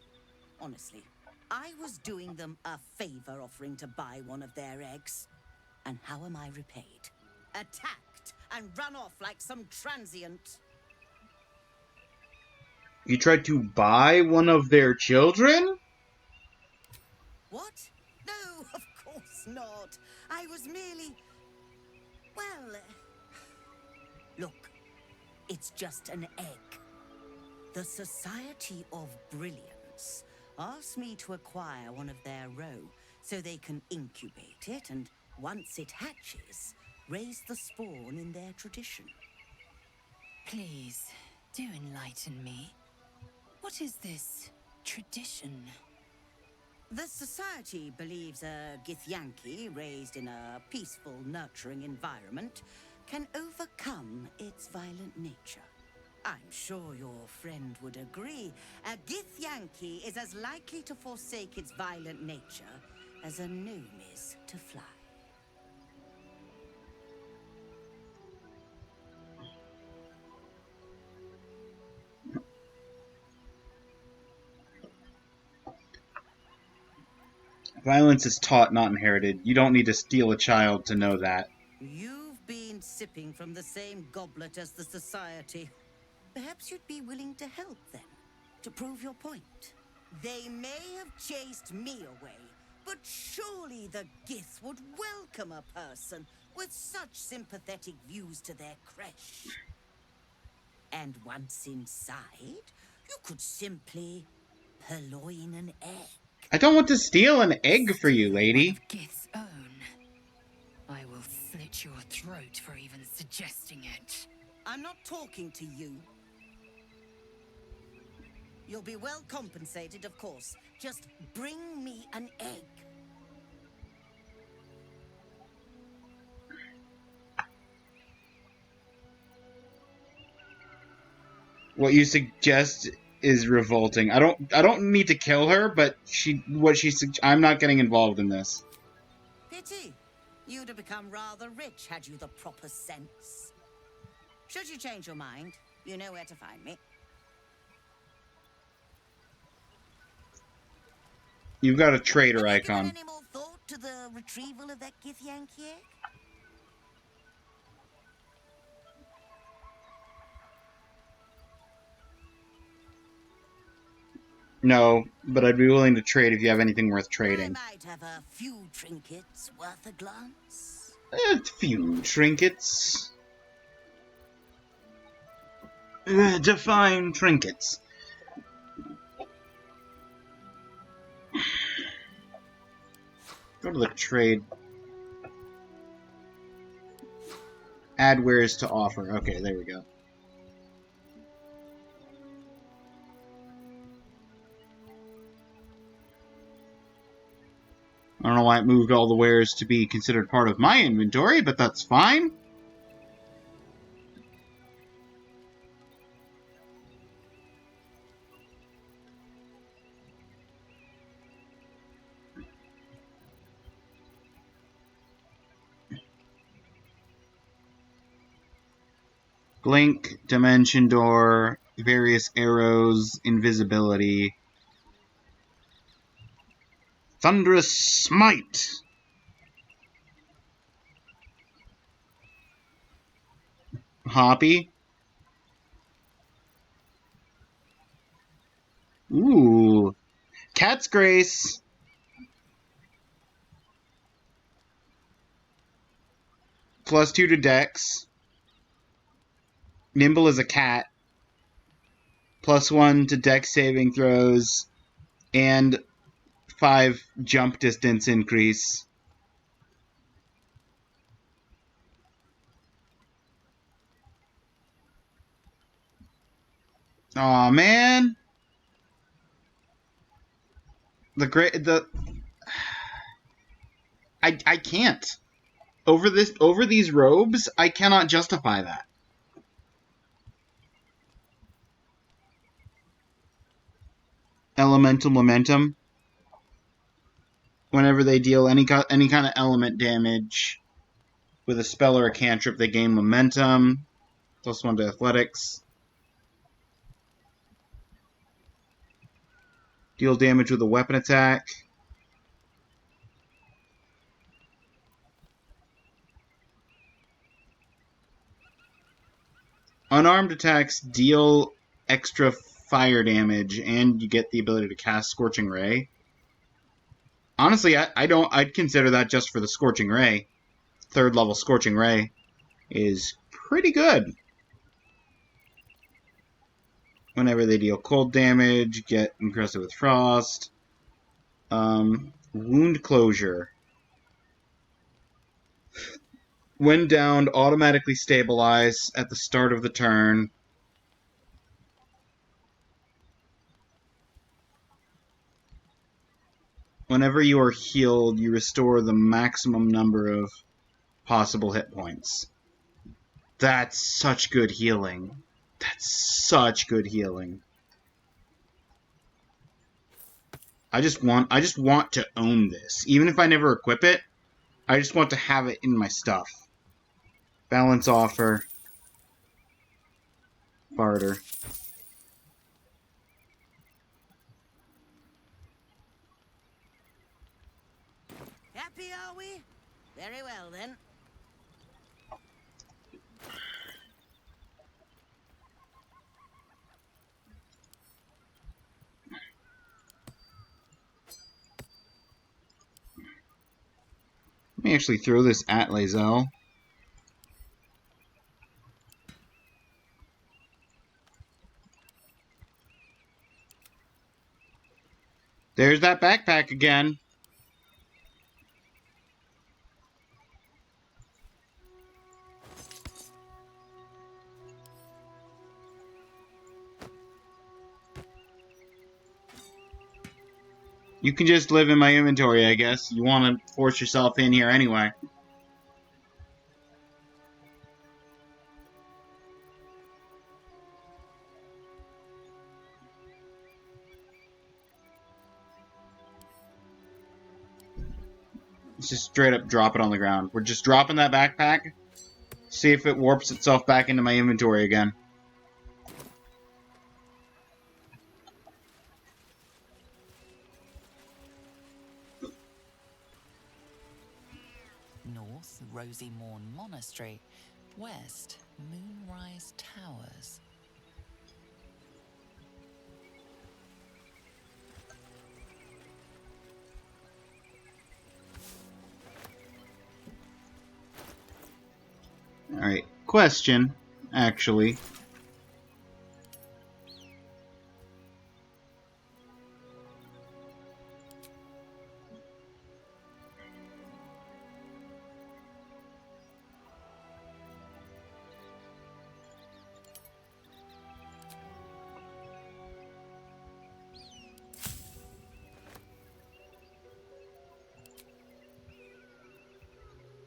Honestly, I was doing them a favor offering to buy one of their eggs. And how am I repaid? Attacked and run off like some transient. You tried to buy one of their children? What? No, of course not. I was merely... Well... Look, it's just an egg. The Society of Brilliance asked me to acquire one of their roe so they can incubate it and, once it hatches, raise the spawn in their tradition. Please, do enlighten me. What is this tradition? The Society believes a Githyanki raised in a peaceful, nurturing environment can overcome its violent nature. I'm sure your friend would agree. A Githyanki is as likely to forsake its violent nature as a gnome is to fly. Violence is taught, not inherited. You don't need to steal a child to know that. You've been sipping from the same goblet as the Society. Perhaps you'd be willing to help then, to prove your point. They may have chased me away, but surely the Gith would welcome a person with such sympathetic views to their creche. And once inside, you could simply purloin an egg. I don't want to steal an egg for you, One lady. of Gith's own. I will slit your throat for even suggesting it. I'm not talking to you. You'll be well compensated, of course. Just bring me an egg. What you suggest is revolting. I don't need to kill her, but I'm not getting involved in this. Pity. You'd have become rather rich had you the proper sense. Should you change your mind, you know where to find me. You've got a traitor Have you given icon. any more thought to the retrieval of that Githyanki egg? No, but I'd be willing to trade if you have anything worth I trading. might have a few trinkets worth a glance. A few trinkets. Define trinkets. Go to the trade. Add wares to offer. Okay, there we go. I don't know why it moved all the wares to be considered part of my inventory, but that's fine. Blink, Dimension Door, various arrows, invisibility. Thunderous Smite! Hoppy. Ooh. Cat's Grace. +2 to Dex. Nimble as a cat. +1 to Dex saving throws. And 5 jump distance increase. Aw, man. I can't. Over these robes, I cannot justify that. Elemental Momentum. Whenever they deal any kind of element damage with a spell or a cantrip, they gain momentum. +1 to athletics. Deal damage with a weapon attack. Unarmed attacks deal extra fire damage, and you get the ability to cast Scorching Ray. Honestly, I'd consider that just for the Scorching Ray. 3rd level Scorching Ray is pretty good. Whenever they deal cold damage, get encrusted with frost. Wound Closure. When downed, automatically stabilize at the start of the turn. Whenever you are healed, you restore the maximum number of possible hit points. That's such good healing. That's such good healing. I just want to own this. Even if I never equip it, I just want to have it in my stuff. Balance offer. Barter. Happy, are we? Very well, then. Let me actually throw this at Lae'zel. There's that backpack again. You can just live in my inventory, I guess. You want to force yourself in here anyway. Let's just straight up drop it on the ground. We're just dropping that backpack. See if it warps itself back into my inventory again. North, Rosy Morn Monastery. West, Moonrise Towers. Alright, question, actually.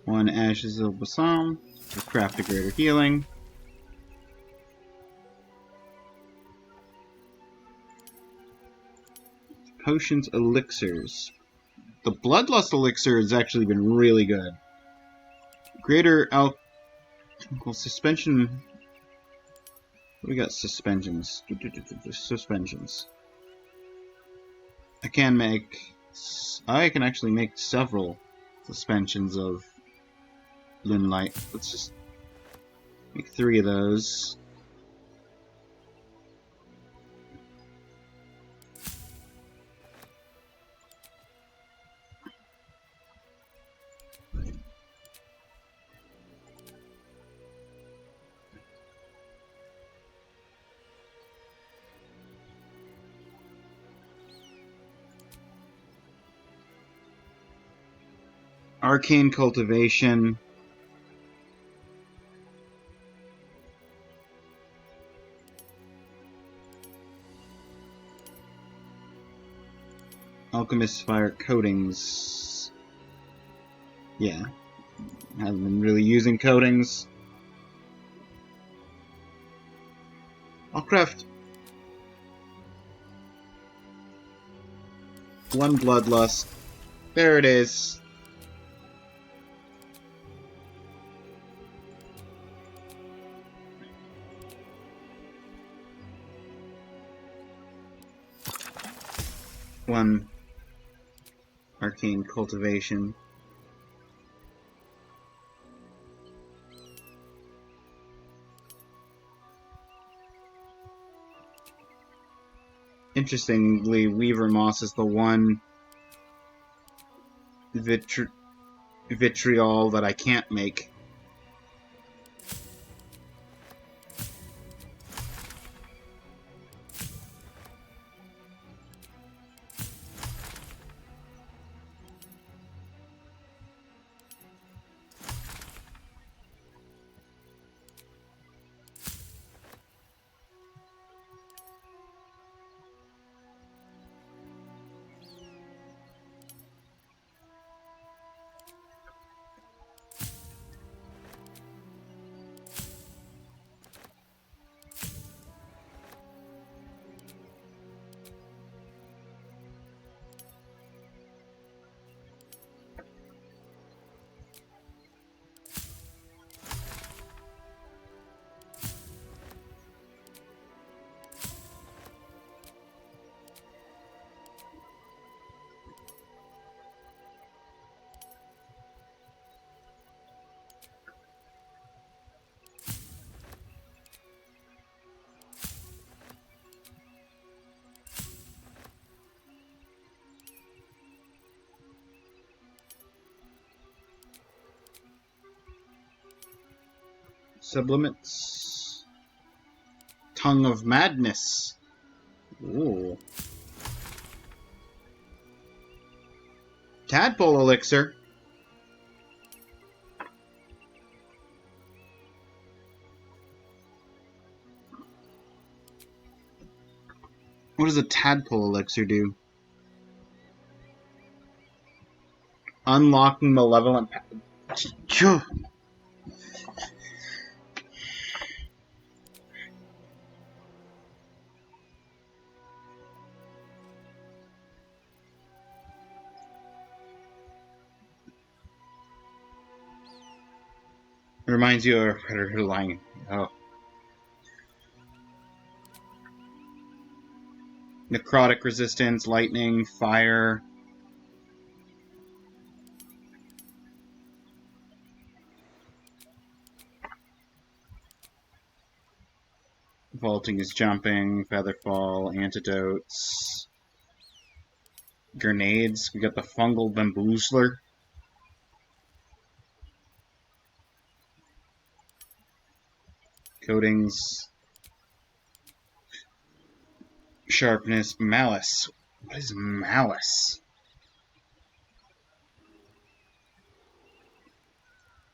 One Ashes of Balsam to craft a greater healing. Potions, elixirs. The Bloodlust elixir has actually been really good. Greater alchemical suspension. We got suspensions. Suspensions. I can actually make several suspensions of Lunlight. Let's just make 3 of those. Arcane Cultivation. Alchemist Fire Coatings. Yeah. I haven't been really using coatings. I'll craft 1 Bloodlust. There it is. One Arcane Cultivation. Interestingly, Weaver Moss is the one vitriol that I can't make. Sublimits. Tongue of Madness. Ooh. Tadpole Elixir. What does a Tadpole Elixir do? unlocking malevolent. Phew. It reminds you of a predator lying. Oh. Necrotic resistance, lightning, fire. Vaulting is jumping, featherfall, antidotes, grenades. We got the fungal bamboozler. Coatings. Sharpness, malice. What is malice?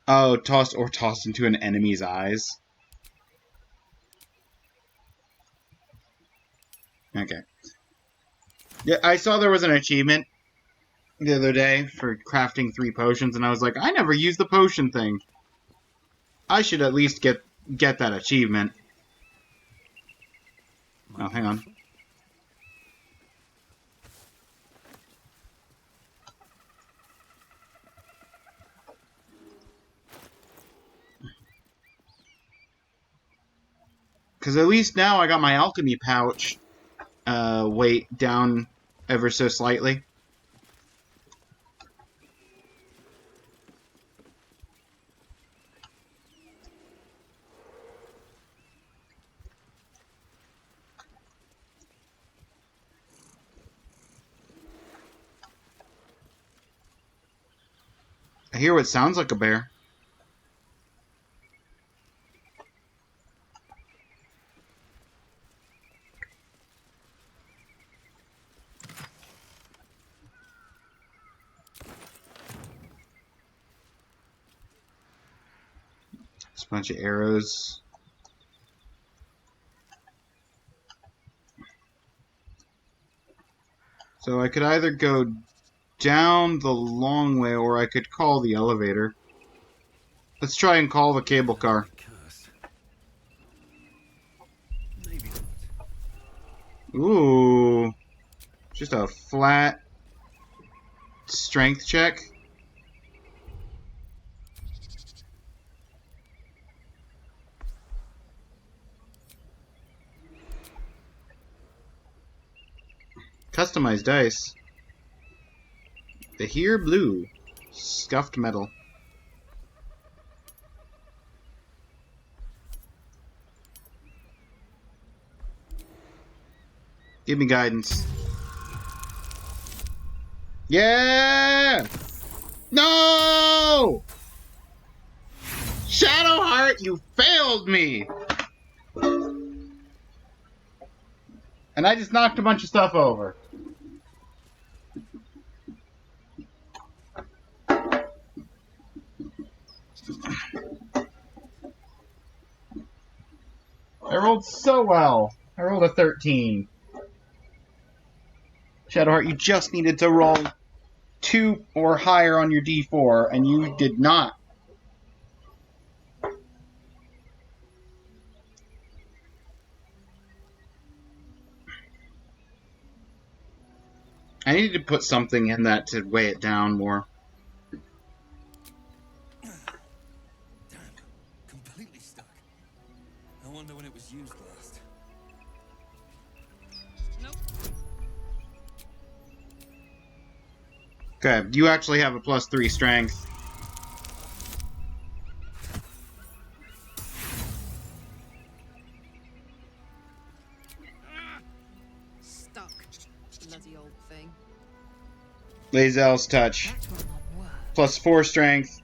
Oh, tossed into an enemy's eyes. Okay. Yeah, I saw there was an achievement the other day for crafting 3 potions, and I was like, I never used the potion thing. I should at least get that achievement. Might Oh, be hang on. useful. Because at least now I got my alchemy pouch weight down ever so slightly. I hear what sounds like a bear. Just a bunch of arrows. So I could either go down the long way or I could call the elevator. Let's try and call the cable car. Curse. Maybe not. Ooh. Just a flat strength check. Customized dice. The here blue. Scuffed metal. Give me guidance. Yeah! No! Shadowheart, you failed me! And I just knocked a bunch of stuff over. I rolled so well. I rolled a 13. Shadowheart, you just needed to roll 2 or higher on your d4, and you did not. I needed to put something in that to weigh it down more. Damn. Completely stuck. I wonder when it was used last. Nope. Okay, you actually have a +3 strength. Stuck. Bloody old thing. Lazel's touch. That will not work. +4 strength.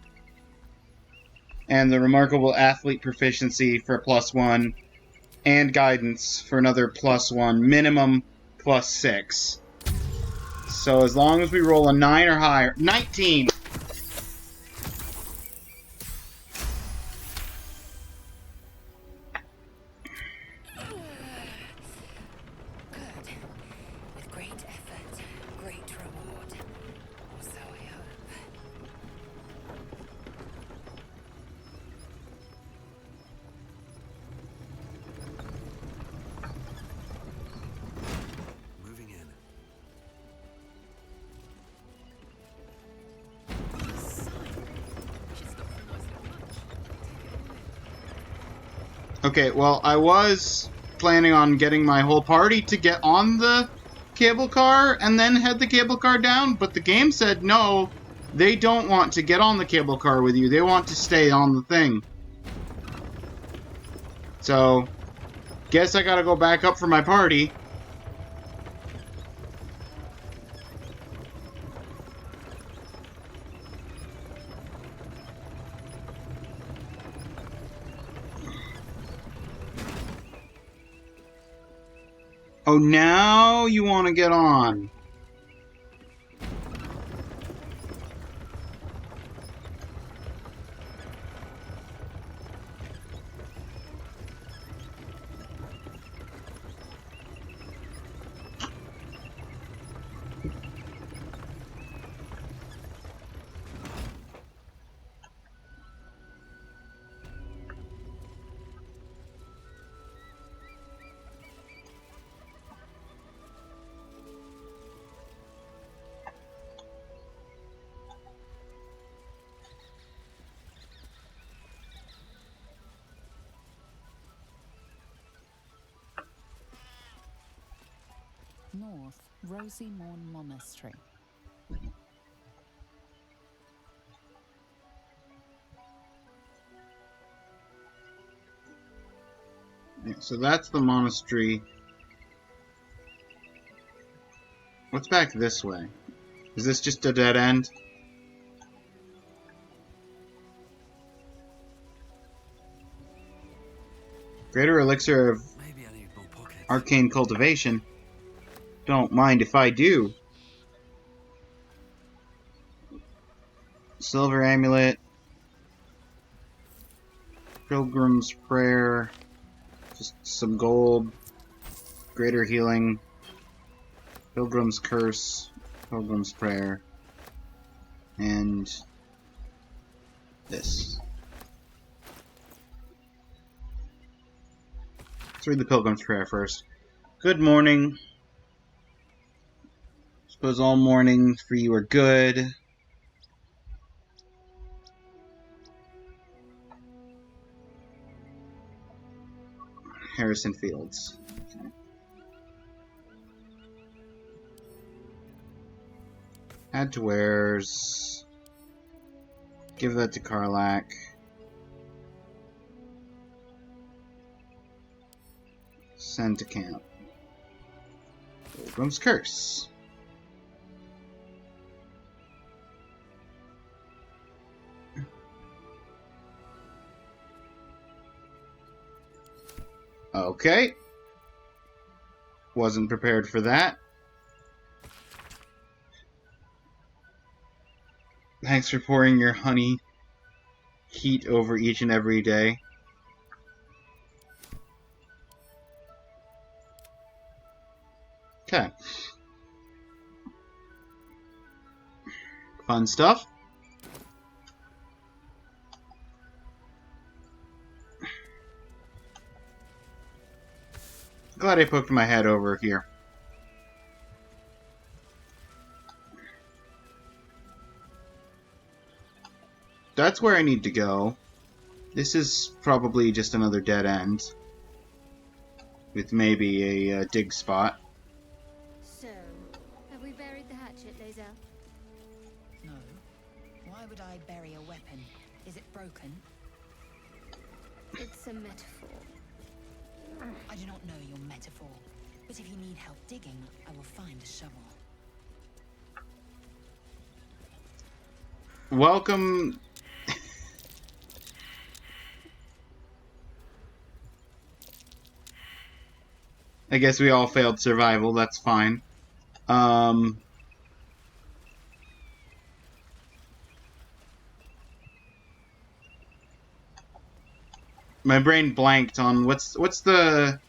And the remarkable athlete proficiency for +1. And guidance for another +1. Minimum +6. So as long as we roll a 9 or higher. 19! Good. With great effort, great reward. Or so I hope. Okay, well, I was planning on getting my whole party to get on the cable car and then head the cable car down, but the game said no, they don't want to get on the cable car with you. They want to stay on the thing. So, guess I gotta go back up for my party. Oh, now you want to get on. North, Rosy Morn Monastery. Yeah, so that's the monastery. What's back this way? Is this just a dead end? Greater elixir of Maybe I need more pockets. arcane cultivation. Don't mind if I do. Silver amulet. Pilgrim's prayer. Just some gold. Greater healing. Pilgrim's curse. Pilgrim's prayer. And this. Let's read the Pilgrim's prayer first. Good morning. Suppose all mornings for you are good. Harrison Fields. Okay. Add to wares. Give that to Karlak. Send to camp. Pilgrim's Curse. Okay. Wasn't prepared for that. Thanks for pouring your honey heat over each and every day. Okay. Fun stuff. Glad I poked my head over here. That's where I need to go. This is probably just another dead end. With maybe a dig spot. So, have we buried the hatchet, Lae'zel? No. Why would I bury a weapon? Is it broken? It's a metaphor. I do not know your metaphor, but if you need help digging, I will find a shovel. Welcome. I guess we all failed survival, that's fine. My brain blanked on what's the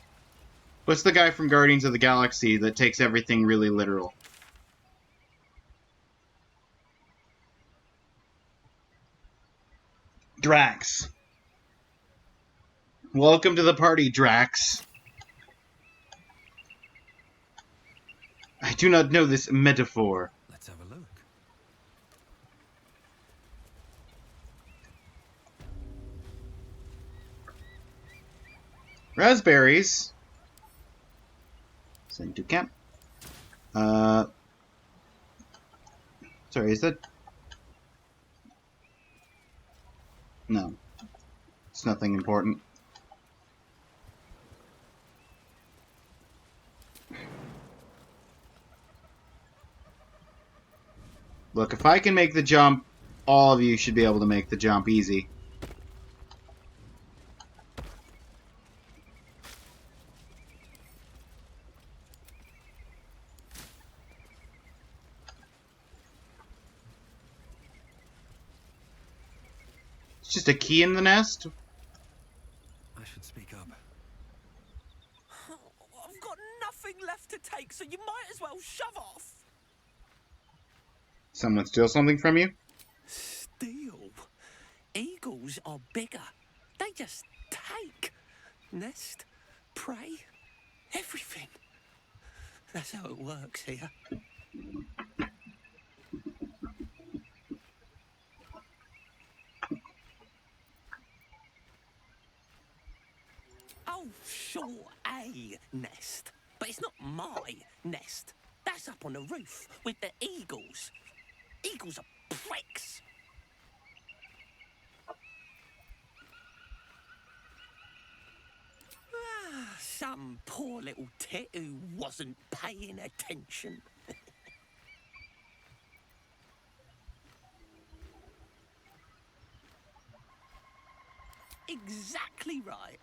guy from Guardians of the Galaxy that takes everything really literal? Drax. Welcome to the party, Drax. I do not know this metaphor. Let's have a look. Raspberries. Send to camp. Sorry, is that... No. It's nothing important. Look, if I can make the jump, all of you should be able to make the jump easy. It's just a key in the nest. I should speak up. I've got nothing left to take, so you might as well shove off. Someone steal something from you? Steal? Eagles are bigger. They just take. Nest, prey, everything. That's how it works here. Oh, sure, a nest. But it's not my nest. That's up on the roof with the eagles. Eagles are pricks. Some poor little tit who wasn't paying attention. Exactly right.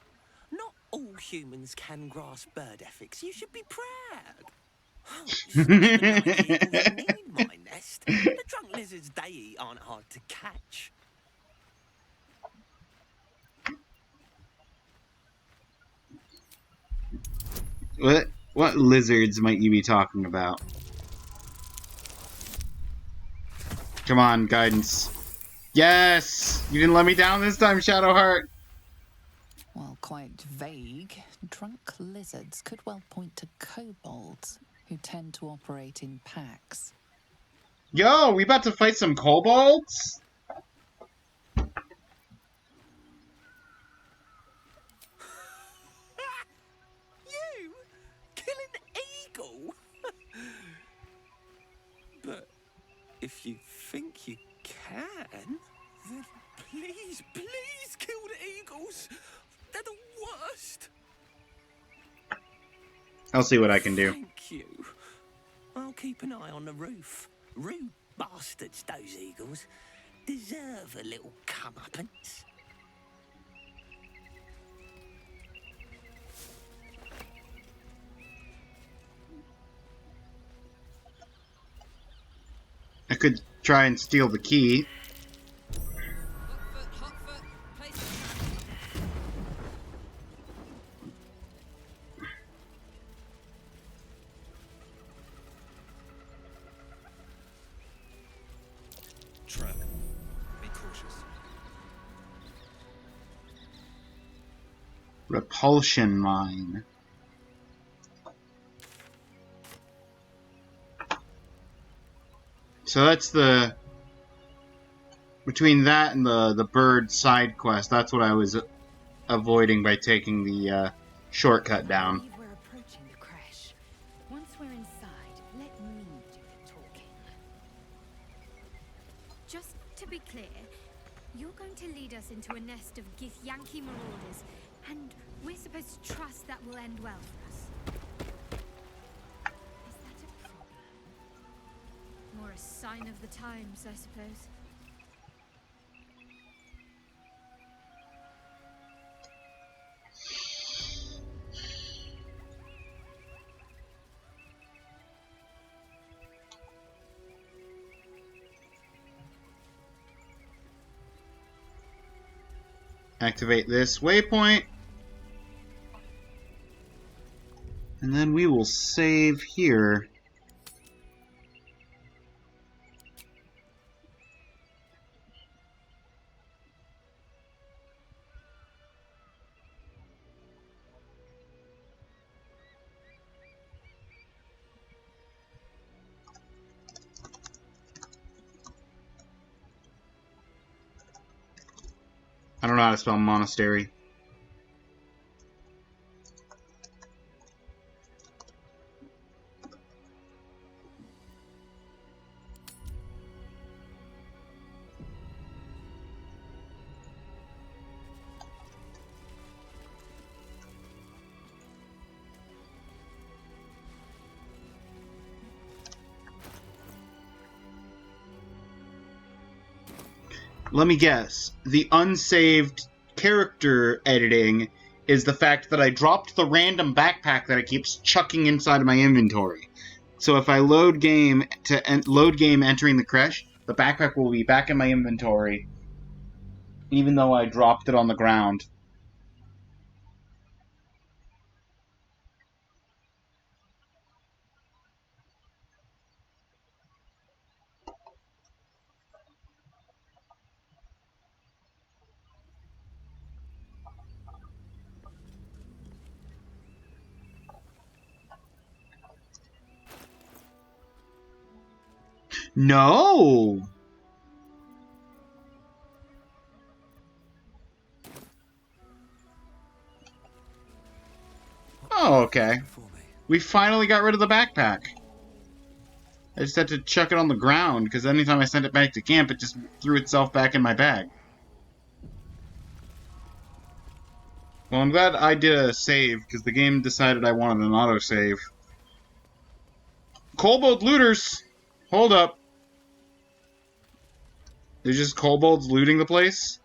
Not all humans can grasp bird ethics. You should be proud. Oh, it's not even like the eagles need my nest. The drunk lizards they eat aren't hard to catch. What lizards might you be talking about? Come on, guidance. Yes! You didn't let me down this time, Shadowheart! While quite vague, drunk lizards could well point to kobolds, who tend to operate in packs. Yo, we about to fight some kobolds? You? Kill an eagle? But if you think you can, then please, please kill the eagles. They're the worst. I'll see what I can do. Thank you. I'll keep an eye on the roof. Rude bastards, those eagles. Deserve a little comeuppance. I could try and steal the key. Trap. Be cautious. Repulsion mine. So that's the... Between that and the bird side quest, that's what I was avoiding by taking the shortcut down. I believe we're approaching the crash. Once we're inside, let me do the talking. Just to be clear, you're going to lead us into a nest of Githyanki marauders, and we're supposed to trust that will end well for us. Is that a problem? More a sign of the times, I suppose. Activate this waypoint. And then we will save here. I don't know how to spell monastery. Let me guess. The unsaved character editing is the fact that I dropped the random backpack that it keeps chucking inside of my inventory. So if I load game entering the creche, the backpack will be back in my inventory, even though I dropped it on the ground. No! Oh, okay. We finally got rid of the backpack. I just had to chuck it on the ground, because anytime I sent it back to camp, it just threw itself back in my bag. Well, I'm glad I did a save, because the game decided I wanted an autosave. Kobold looters! Hold up. There's just kobolds looting the place?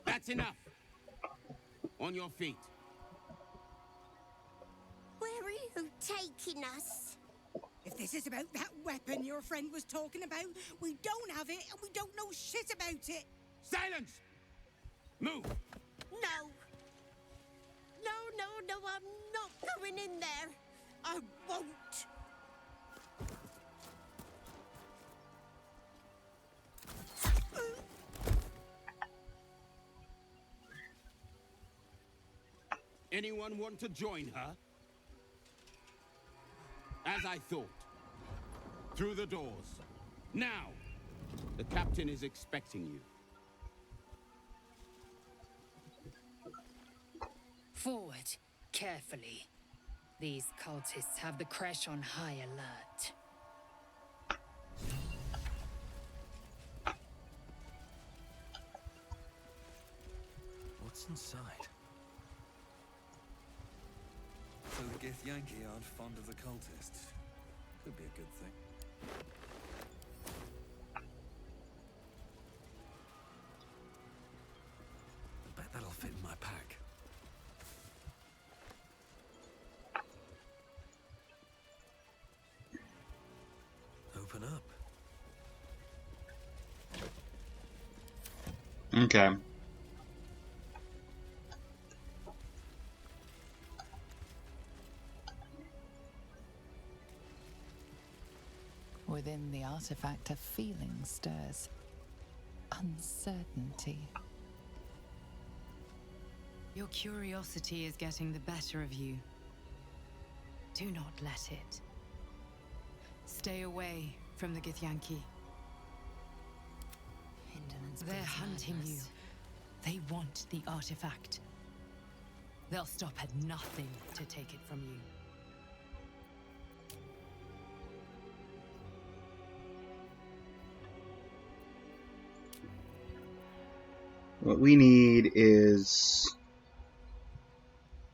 That's enough. On your feet. Where are you taking us? If this is about that weapon your friend was talking about, we don't have it and we don't know shit about it. Silence! Move! No. No, I'm not going in there. I won't. Anyone want to join her? As I thought. Through the doors. Now! The captain is expecting you. Forward, carefully. These cultists have the creche on high alert. What's inside? So the Githyanki aren't fond of the cultists. Could be a good thing. I bet that'll fit in my pack. Open up. Okay. Within the artifact, a feeling stirs. Uncertainty. Your curiosity is getting the better of you. Do not let it. Stay away from the Githyanki. They're hunting you. They want the artifact. They'll stop at nothing to take it from you. What we need is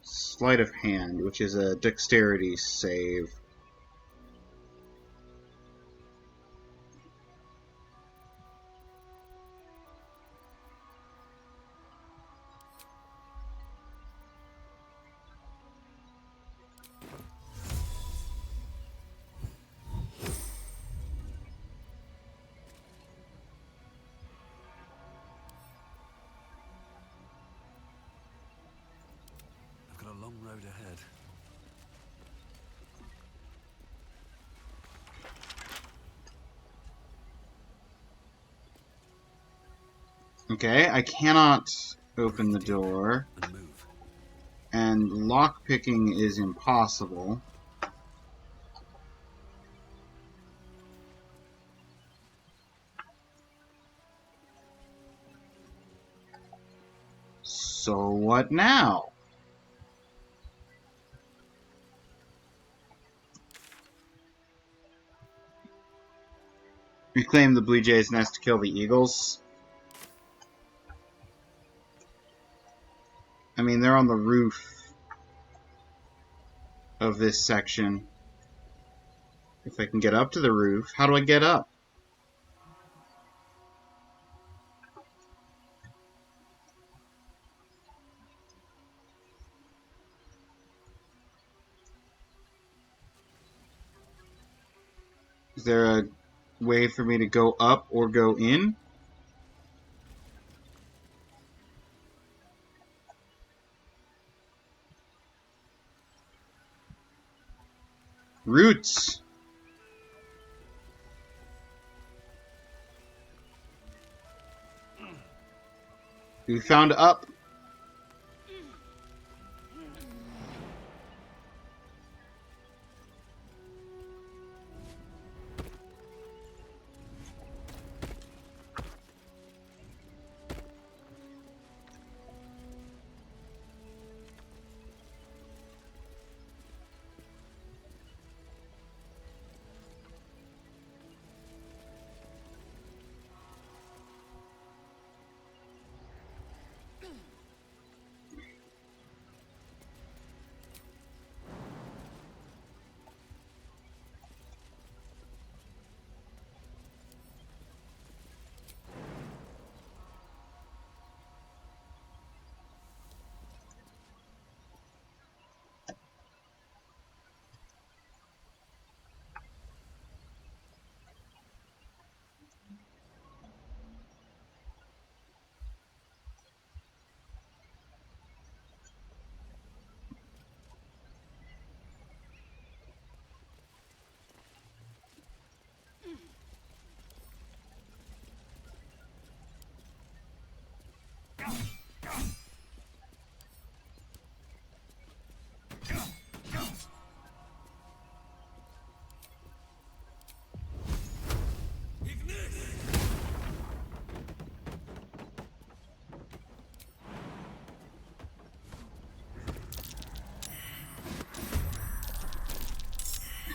sleight of hand, which is a dexterity save. I've got a long road ahead. Okay, I cannot open the door. And move. And lockpicking is impossible. So what now? Reclaim the Blue Jay's nest to kill the eagles. I mean, they're on the roof. of this section. If I can get up to the roof. How do I get up? Is there a way for me to go up or go in? Roots! We found up.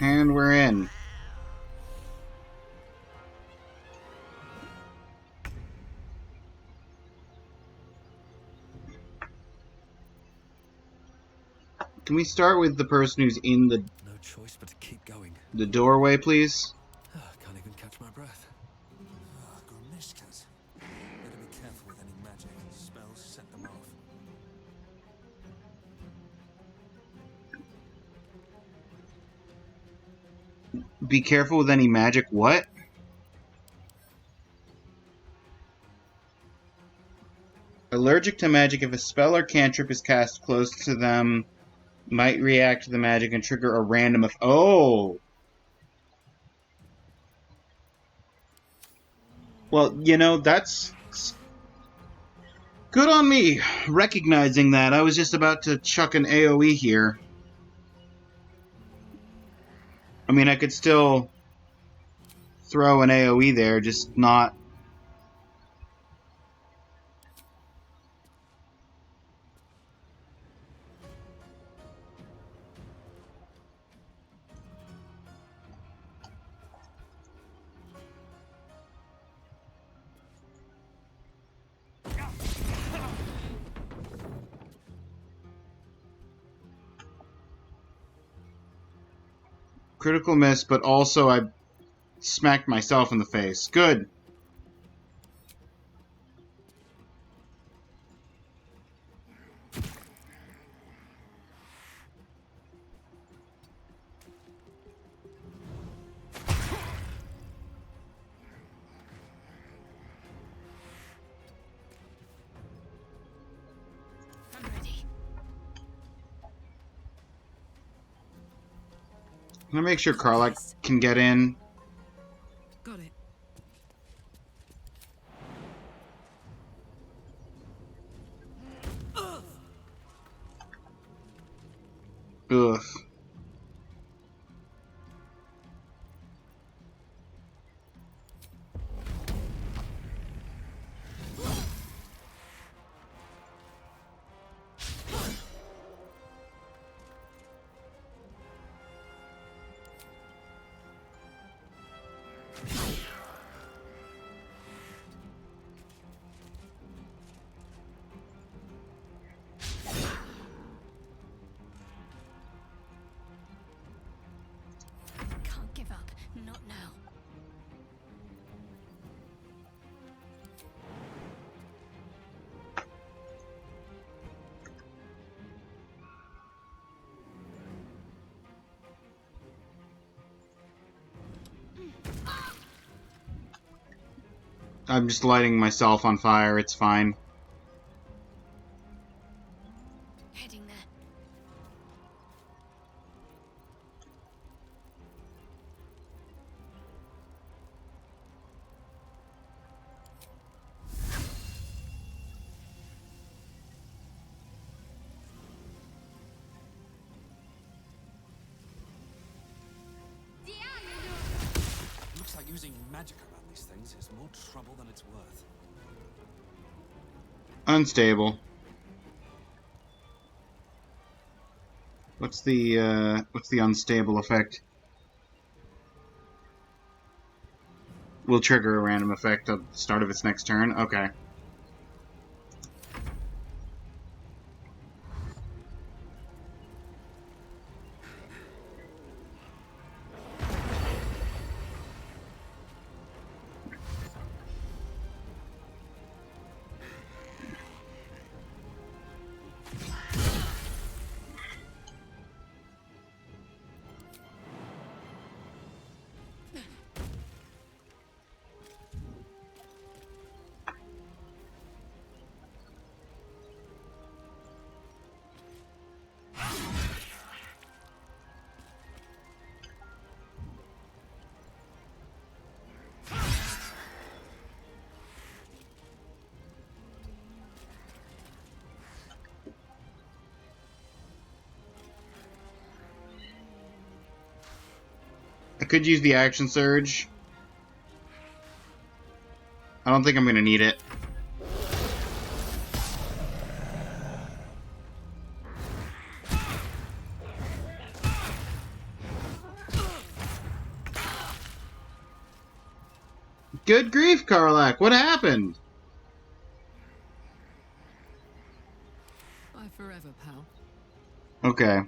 And we're in. Can we start with the person who's in the No choice but to keep going. the doorway, please? Can't even catch my breath. Grimishkas. Better be careful with any magic. Spells set them off. Be careful with any magic. What? Allergic to magic. If a spell or cantrip is cast close to them, might react to the magic and trigger a random oh! Well, you know, that's good on me recognizing that. I was just about to chuck an AoE here. I mean, I could still throw an AoE there, just not... Critical miss, but also I smacked myself in the face. Good. I'm gonna make sure Karlach can get in. Got it. Ugh. I'm just lighting myself on fire. It's fine. Heading there. Looks like using magic around these things is more trouble than it's worth. Unstable. What's the unstable effect? Will trigger a random effect at the start of its next turn? Okay. I could use the action surge. I don't think I'm gonna need it. Good grief, Karlak! What happened? Bye forever, pal. Okay.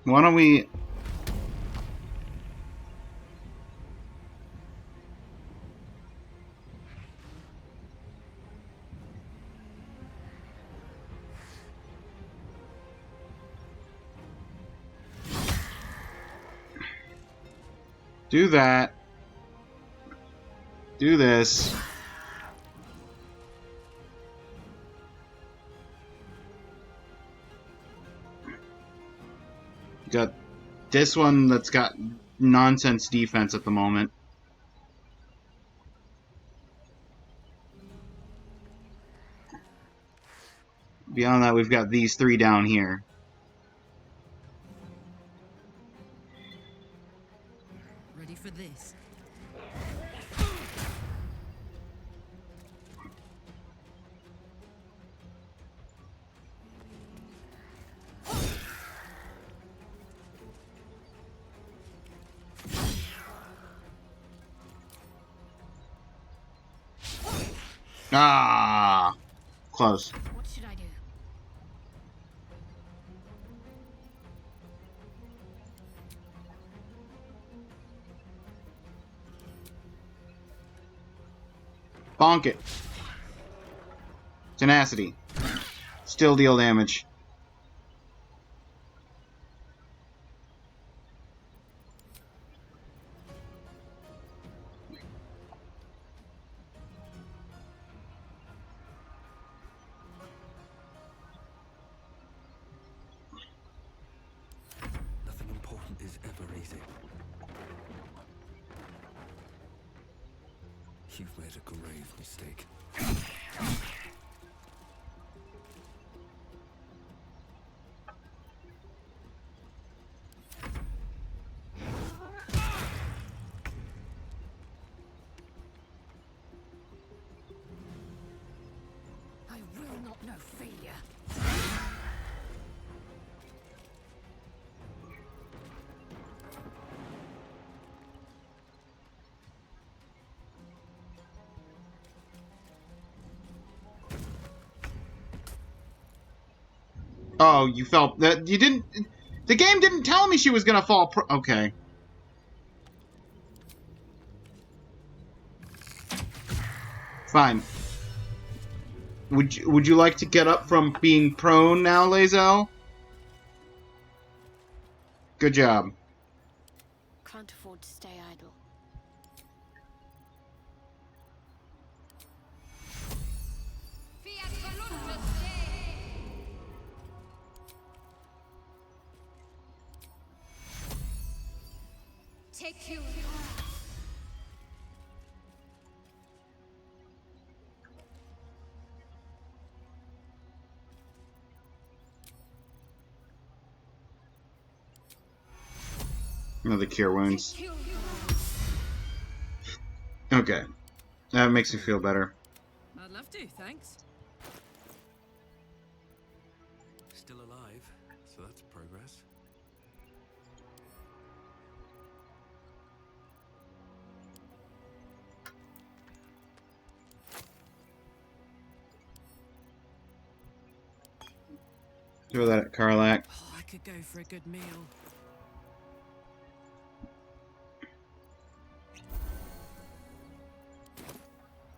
Why don't we... do that. Do this. Got this one that's got nonsense defense at the moment. Beyond that, we've got these three down here. Ready for this? Ah! Close. What should I do? Bonk it. Tenacity. Still deal damage. Nothing important is ever easy. You've made a grave mistake. I will not know failure. Oh, you felt that you didn't. The game didn't tell me she was gonna fall. Okay. Fine. Would you like to get up from being prone now, Lae'zel? Good job. Can't afford to stay idle. Take you. Another cure wounds. Okay. That makes me feel better. I'd love to, thanks. Still alive, so that's progress. Throw that at Karlak. Oh, I could go for a good meal.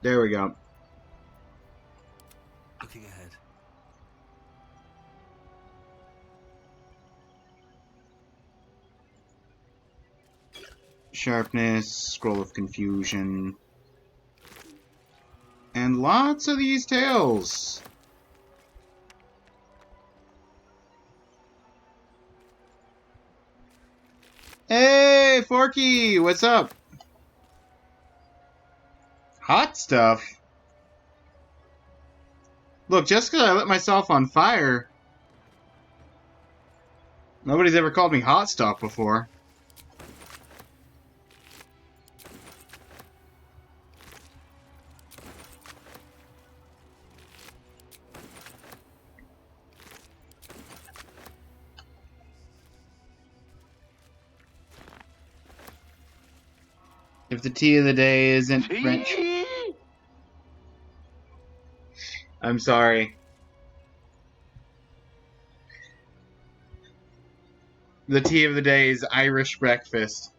There we go. Looking ahead. Sharpness, Scroll of Confusion. And lots of these tails. Hey, Forky! What's up? Hot stuff? Look, just because I lit myself on fire, nobody's ever called me hot stuff before. If the tea of the day isn't French... I'm sorry. The tea of the day is Irish breakfast.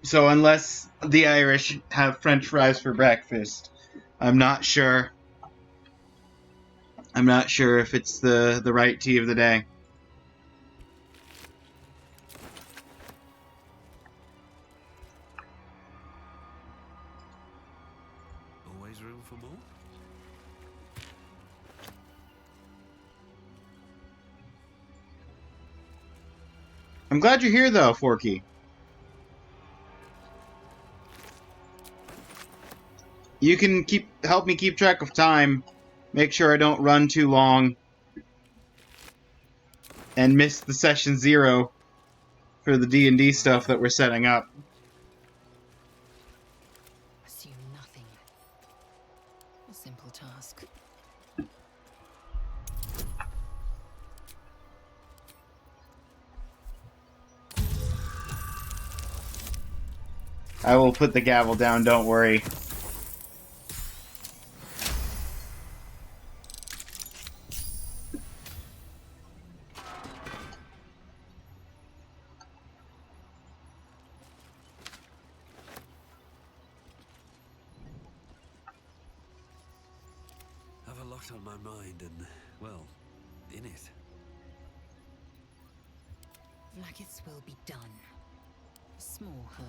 So unless the Irish have French fries for breakfast, I'm not sure. I'm not sure if it's the right tea of the day. Always room for more? I'm glad you're here, though, Forky. You can help me keep track of time. Make sure I don't run too long. And miss the session 0 for the D&D stuff that we're setting up. Assume nothing. A simple task. I will put the gavel down, don't worry. Have a lot on my mind and, well, in it. Vlaakith's will be done. A small hurt.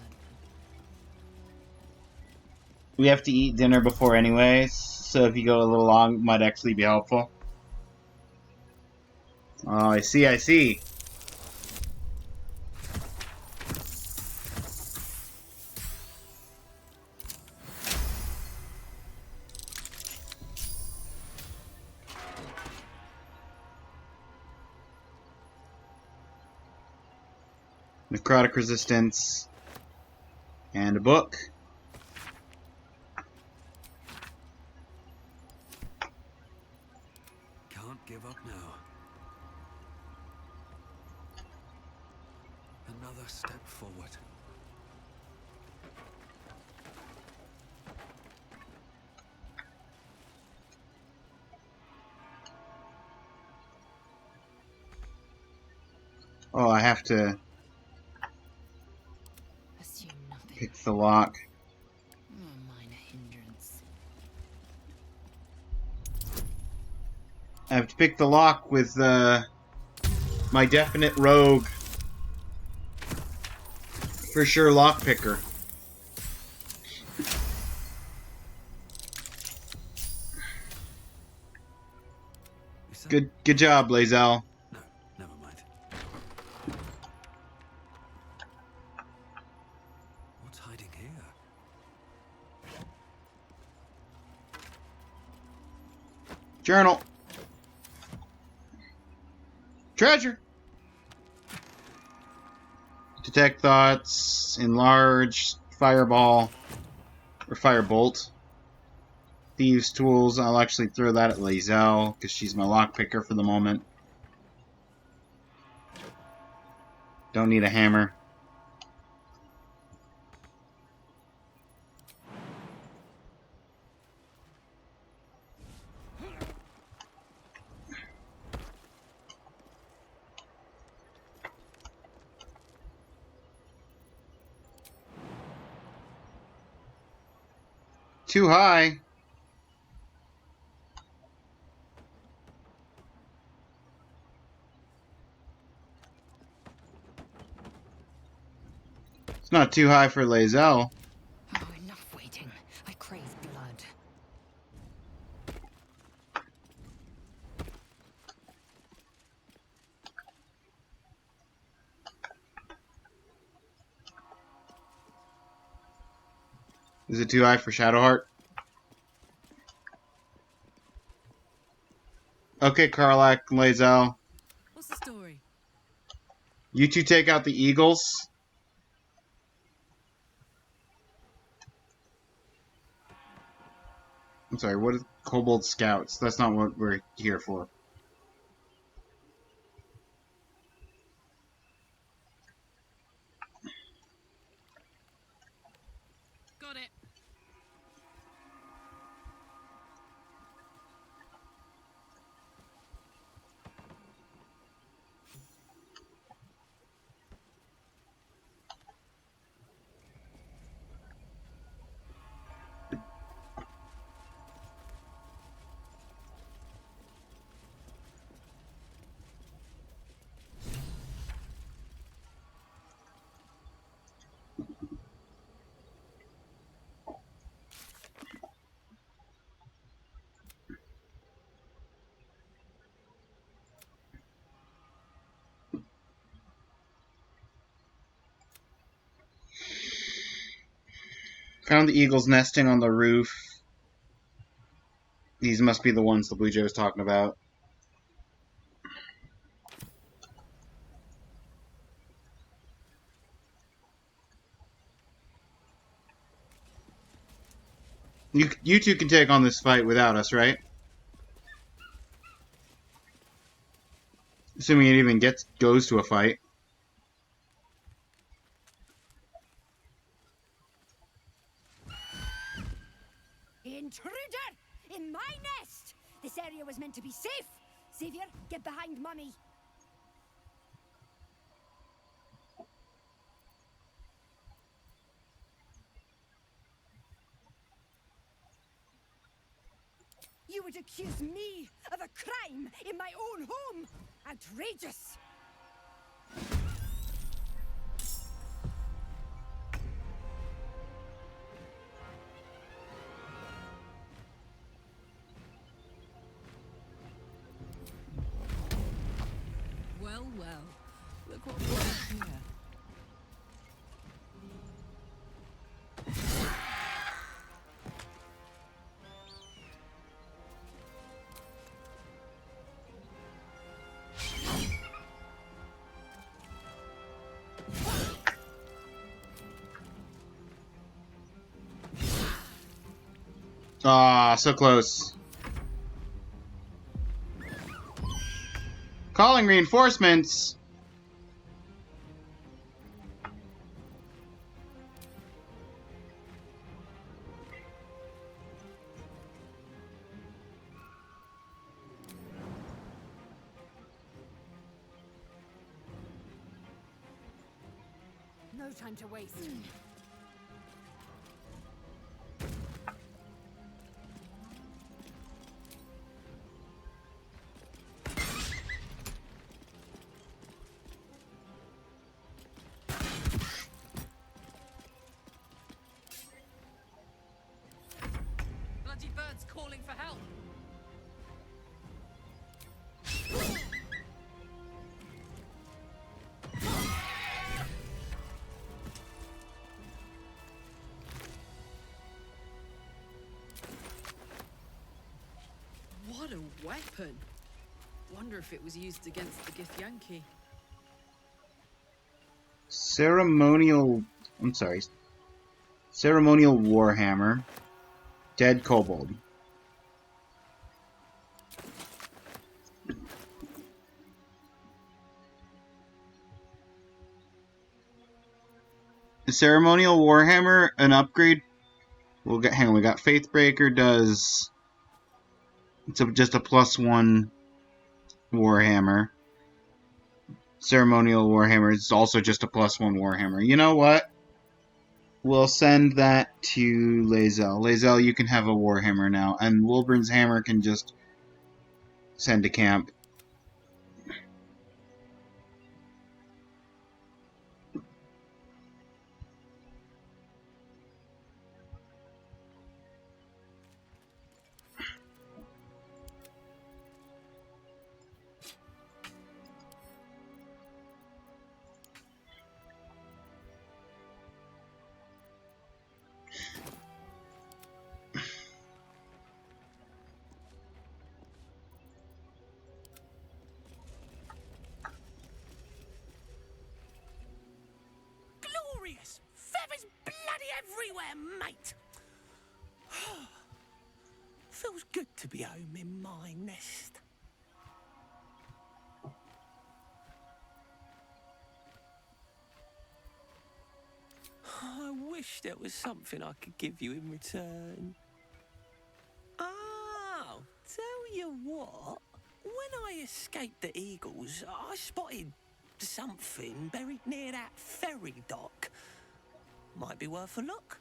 We have to eat dinner before anyway, so if you go a little long, it might actually be helpful. Oh, I see, I see. Necrotic resistance. And a book. Can't give up now. Another step forward. Oh, I have to Assume nothing. pick the lock. A minor hindrance. I have to pick the lock with my definite rogue. For sure, lockpicker. Good job, Lae'zel. No, never mind. Journal. Treasure. Detect thoughts. Enlarge. Fireball. Or firebolt. Thieves' tools. I'll actually throw that at Lae'zel, because she's my lockpicker for the moment. Don't need a hammer. Too high. It's not too high for Lae'zel. Oh, enough waiting. I crave blood. Is it too high for Shadowheart? Okay, Karlach, Lae'zel. What's the story? You two take out the eagles. I'm sorry, what is Kobold Scouts? That's not what we're here for. Got it. Found the eagles nesting on the roof. These must be the ones the Blue Jay was talking about. You two can take on this fight without us, right? Assuming it even goes to a fight. Intruder! In my nest! This area was meant to be safe! Xavier, get behind Mummy! You would accuse me of a crime in my own home! Outrageous! Well, well. Look what we have here. Ah, so close. Calling reinforcements. No time to waste. Bloody birds calling for help. What a weapon. Wonder if it was used against the Githyanki. Ceremonial warhammer. Dead kobold. The ceremonial warhammer, an upgrade. We got Faithbreaker does. It's just a +1 warhammer. Ceremonial warhammer is also just a +1 warhammer. You know what? We'll send that to Lae'zel. Lae'zel, you can have a warhammer now, and Wilburn's hammer can just send to camp. Glorious! Feathers bloody everywhere, mate! Feels good to be home in my nest. I wish there was something I could give you in return. Oh, tell you what. When I escaped the eagles, I spotted something buried near that ferry dock. Might be worth a look.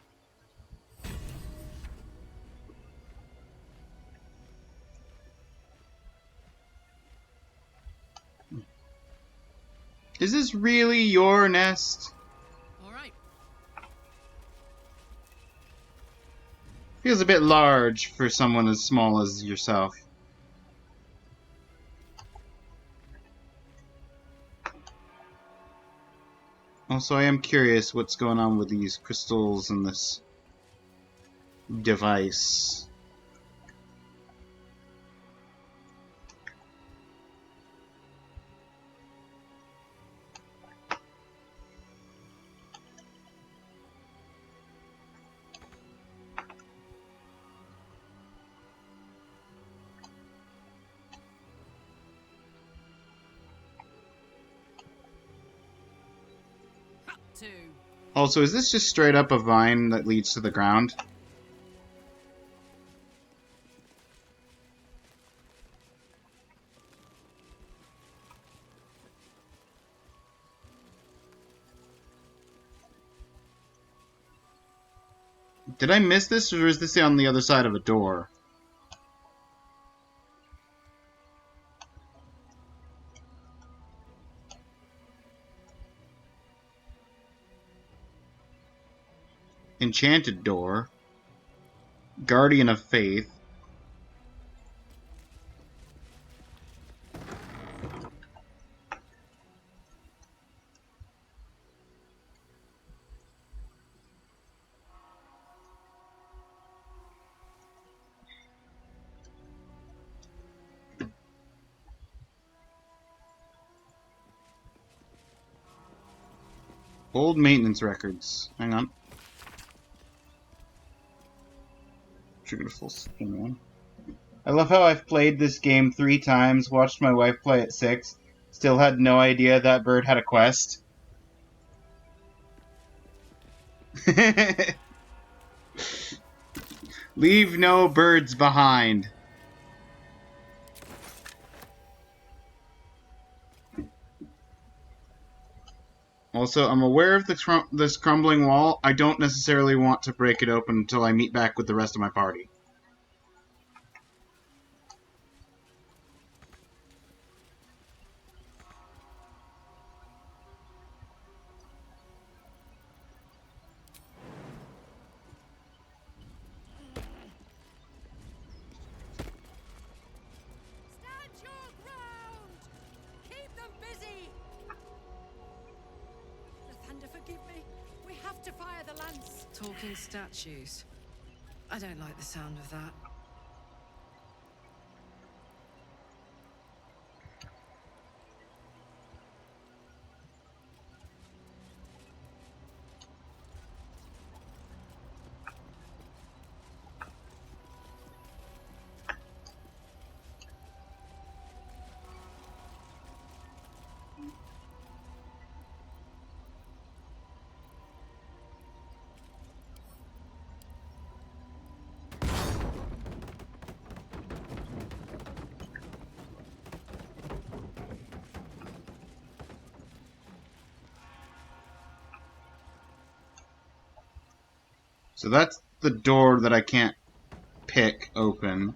Is this really your nest? Alright. Feels a bit large for someone as small as yourself. Also, I am curious what's going on with these crystals and this device. Also, is this just straight up a vine that leads to the ground? Did I miss this, or is this on the other side of a door? Enchanted door. Guardian of Faith. Old maintenance records. Hang on. Trigger to full screen. I love how I've played this game 3 times, watched my wife play it 6, still had no idea that bird had a quest. Leave no birds behind. Also, I'm aware of this crumbling wall. I don't necessarily want to break it open until I meet back with the rest of my party. Stand your ground! Keep them busy! Lathander, forgive me. We have to fire the lance. Talking statues. I don't like the sound of that. So that's the door that I can't pick open.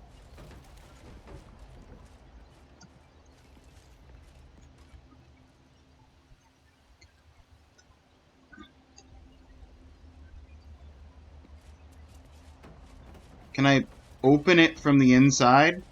Can I open it from the inside?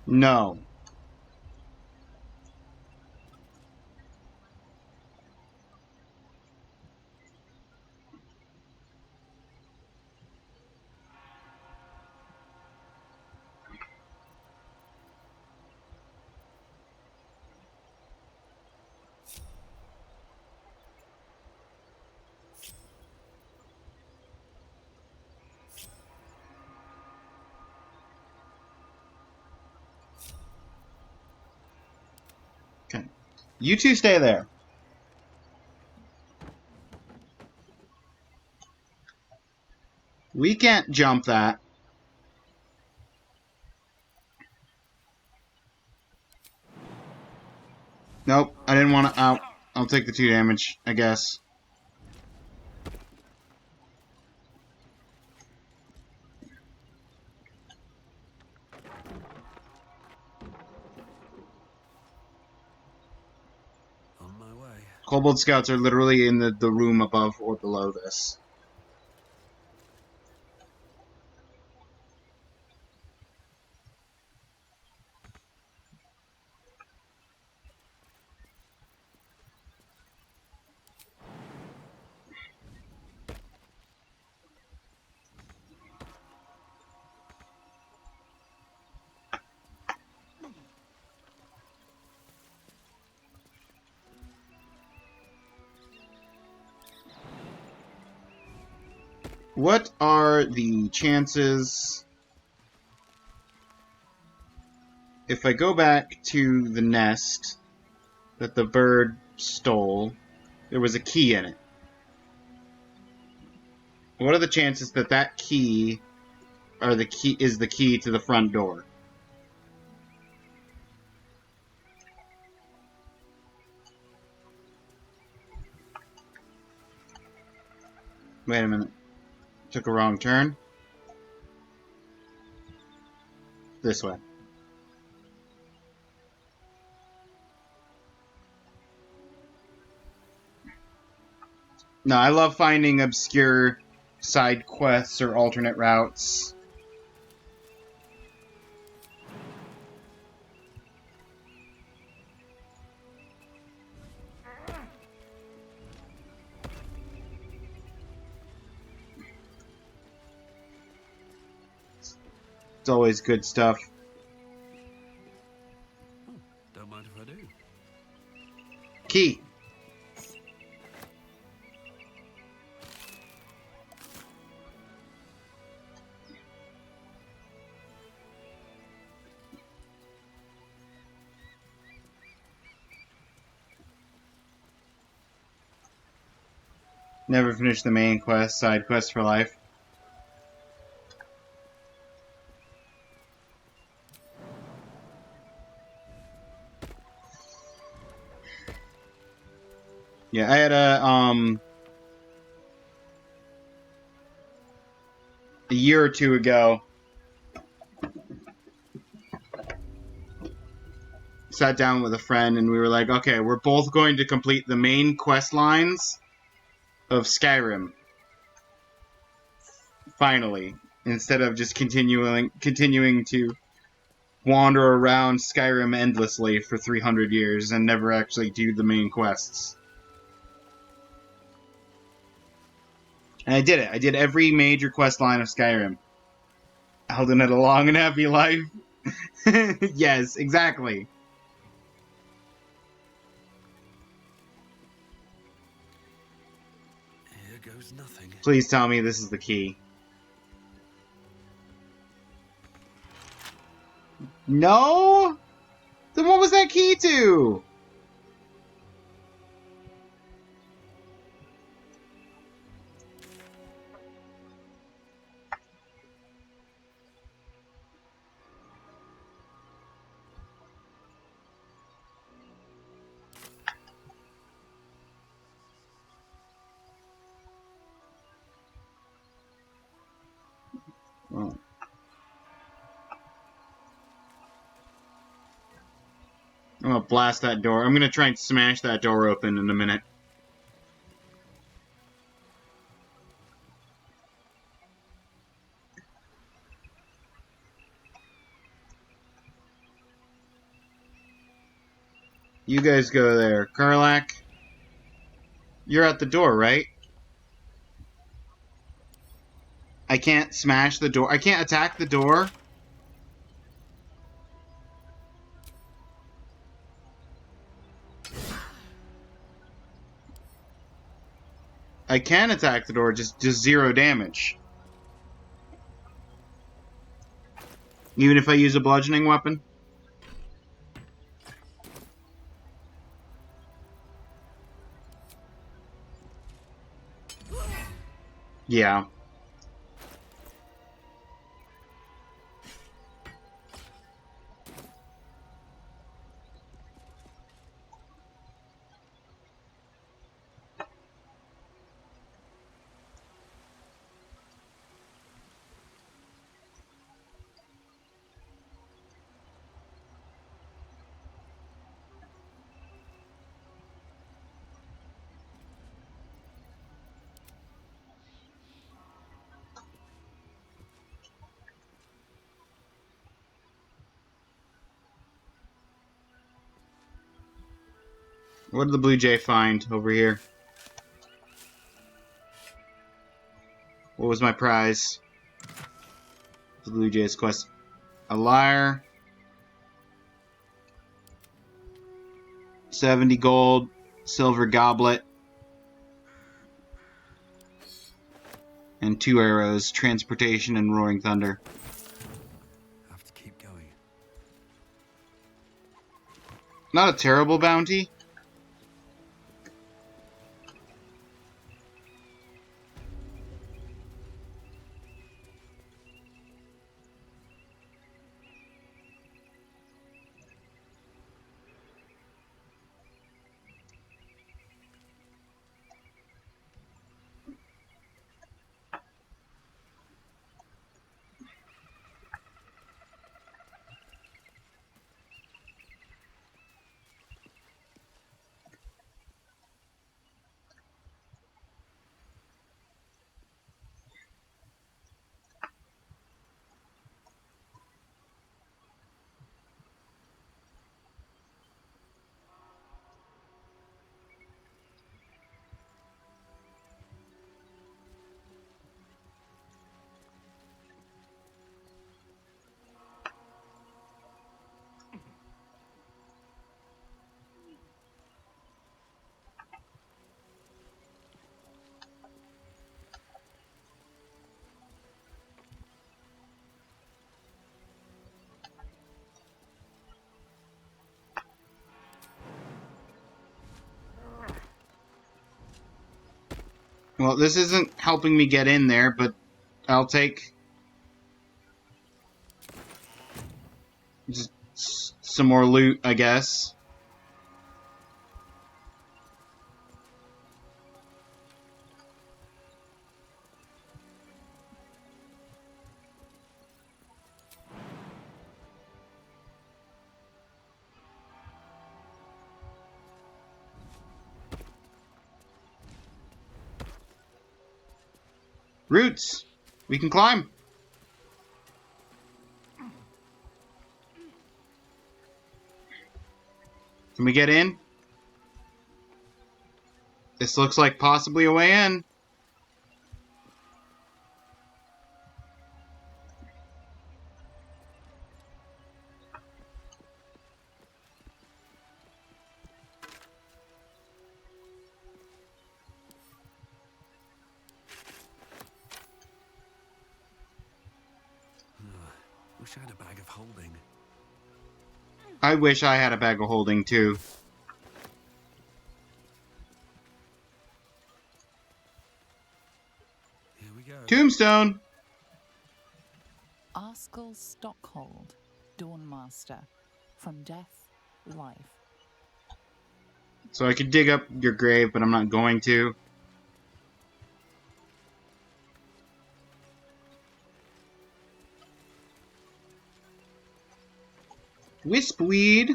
No. Okay. You two stay there. We can't jump that. Nope, I didn't want to. I'll take the 2 damage, I guess. On my way. Kobold scouts are literally in the room above or below this. What are the chances if I go back to the nest that the bird stole, there was a key in it? What are the chances that that key is the key to the front door? Wait a minute. Took a wrong turn. This way. No, I love finding obscure side quests or alternate routes. It's always good stuff. Oh, don't mind if I do. Key. Never finished the main quest, side quest for life. Yeah, I had a year or two ago, sat down with a friend and we were like, okay, we're both going to complete the main quest lines of Skyrim. Finally. Instead of just continuing to wander around Skyrim endlessly for 300 years and never actually do the main quests. And I did it. I did every major quest line of Skyrim. Elden had a long and happy life. Yes, exactly. Here goes nothing. Please tell me this is the key. No? Then what was that key to? Oh. I'm gonna blast that door. I'm gonna try and smash that door open in a minute. You guys go there. Karlak, you're at the door, right? I can't smash the door. I can't attack the door. I can attack the door, just 0 damage. Even if I use a bludgeoning weapon? Yeah. What did the Blue Jay find over here? What was my prize? The Blue Jay's quest. A lyre. 70 gold. Silver goblet. And 2 arrows. Transportation and roaring thunder. Have to keep going. Not a terrible bounty. Well, this isn't helping me get in there, but I'll take just some more loot, I guess. Roots! We can climb! Can we get in? This looks like possibly a way in. wish I had a bag of holding. I wish I had a bag of holding too. Here we go. Tombstone! Arskel Stockhold, Dawnmaster. From death, life. So I could dig up your grave, but I'm not going to. Wispweed!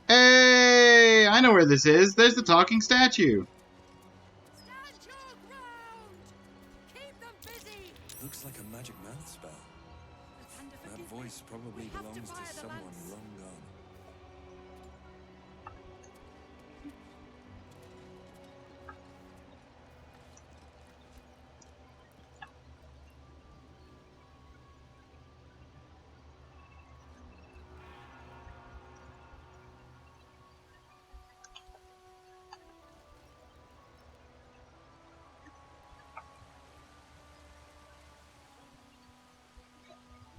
Hey! I know where this is. There's the talking statue. Stand your ground! Keep them busy! Looks like a magic mouth spell. That voice probably belongs to someone long gone.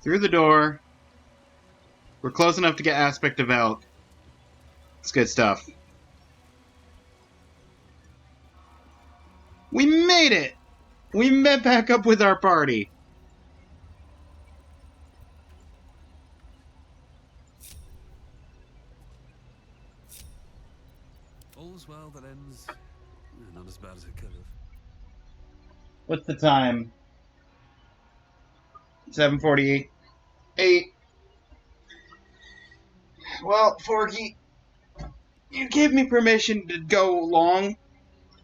Through the door. We're close enough to get Aspect of Elk. It's good stuff. We made it! We met back up with our party. All's well that ends not as bad as it could have. What's the time? 7:48. 8. Well, Forky, you gave me permission to go long,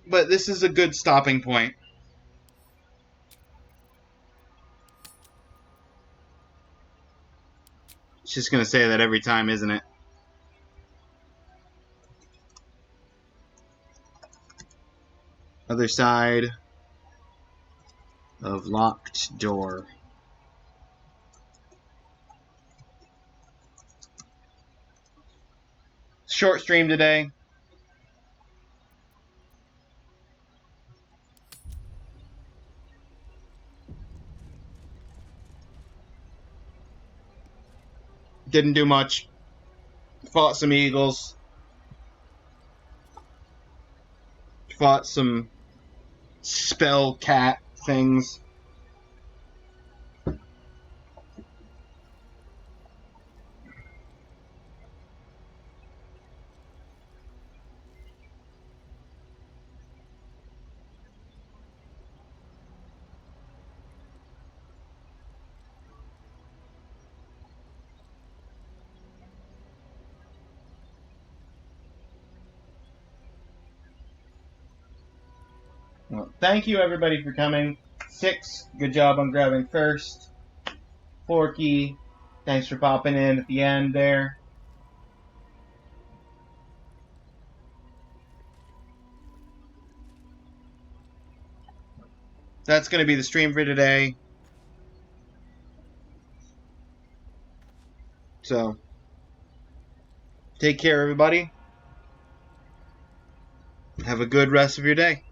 but this is a good stopping point. It's just gonna say that every time, isn't it? Other side of locked door. Short stream today. Didn't do much. Fought some eagles. Fought some spell cat things. Well, thank you everybody for coming. 6, good job on grabbing first. Forky, thanks for popping in at the end there. That's going to be the stream for today. So, take care everybody. Have a good rest of your day.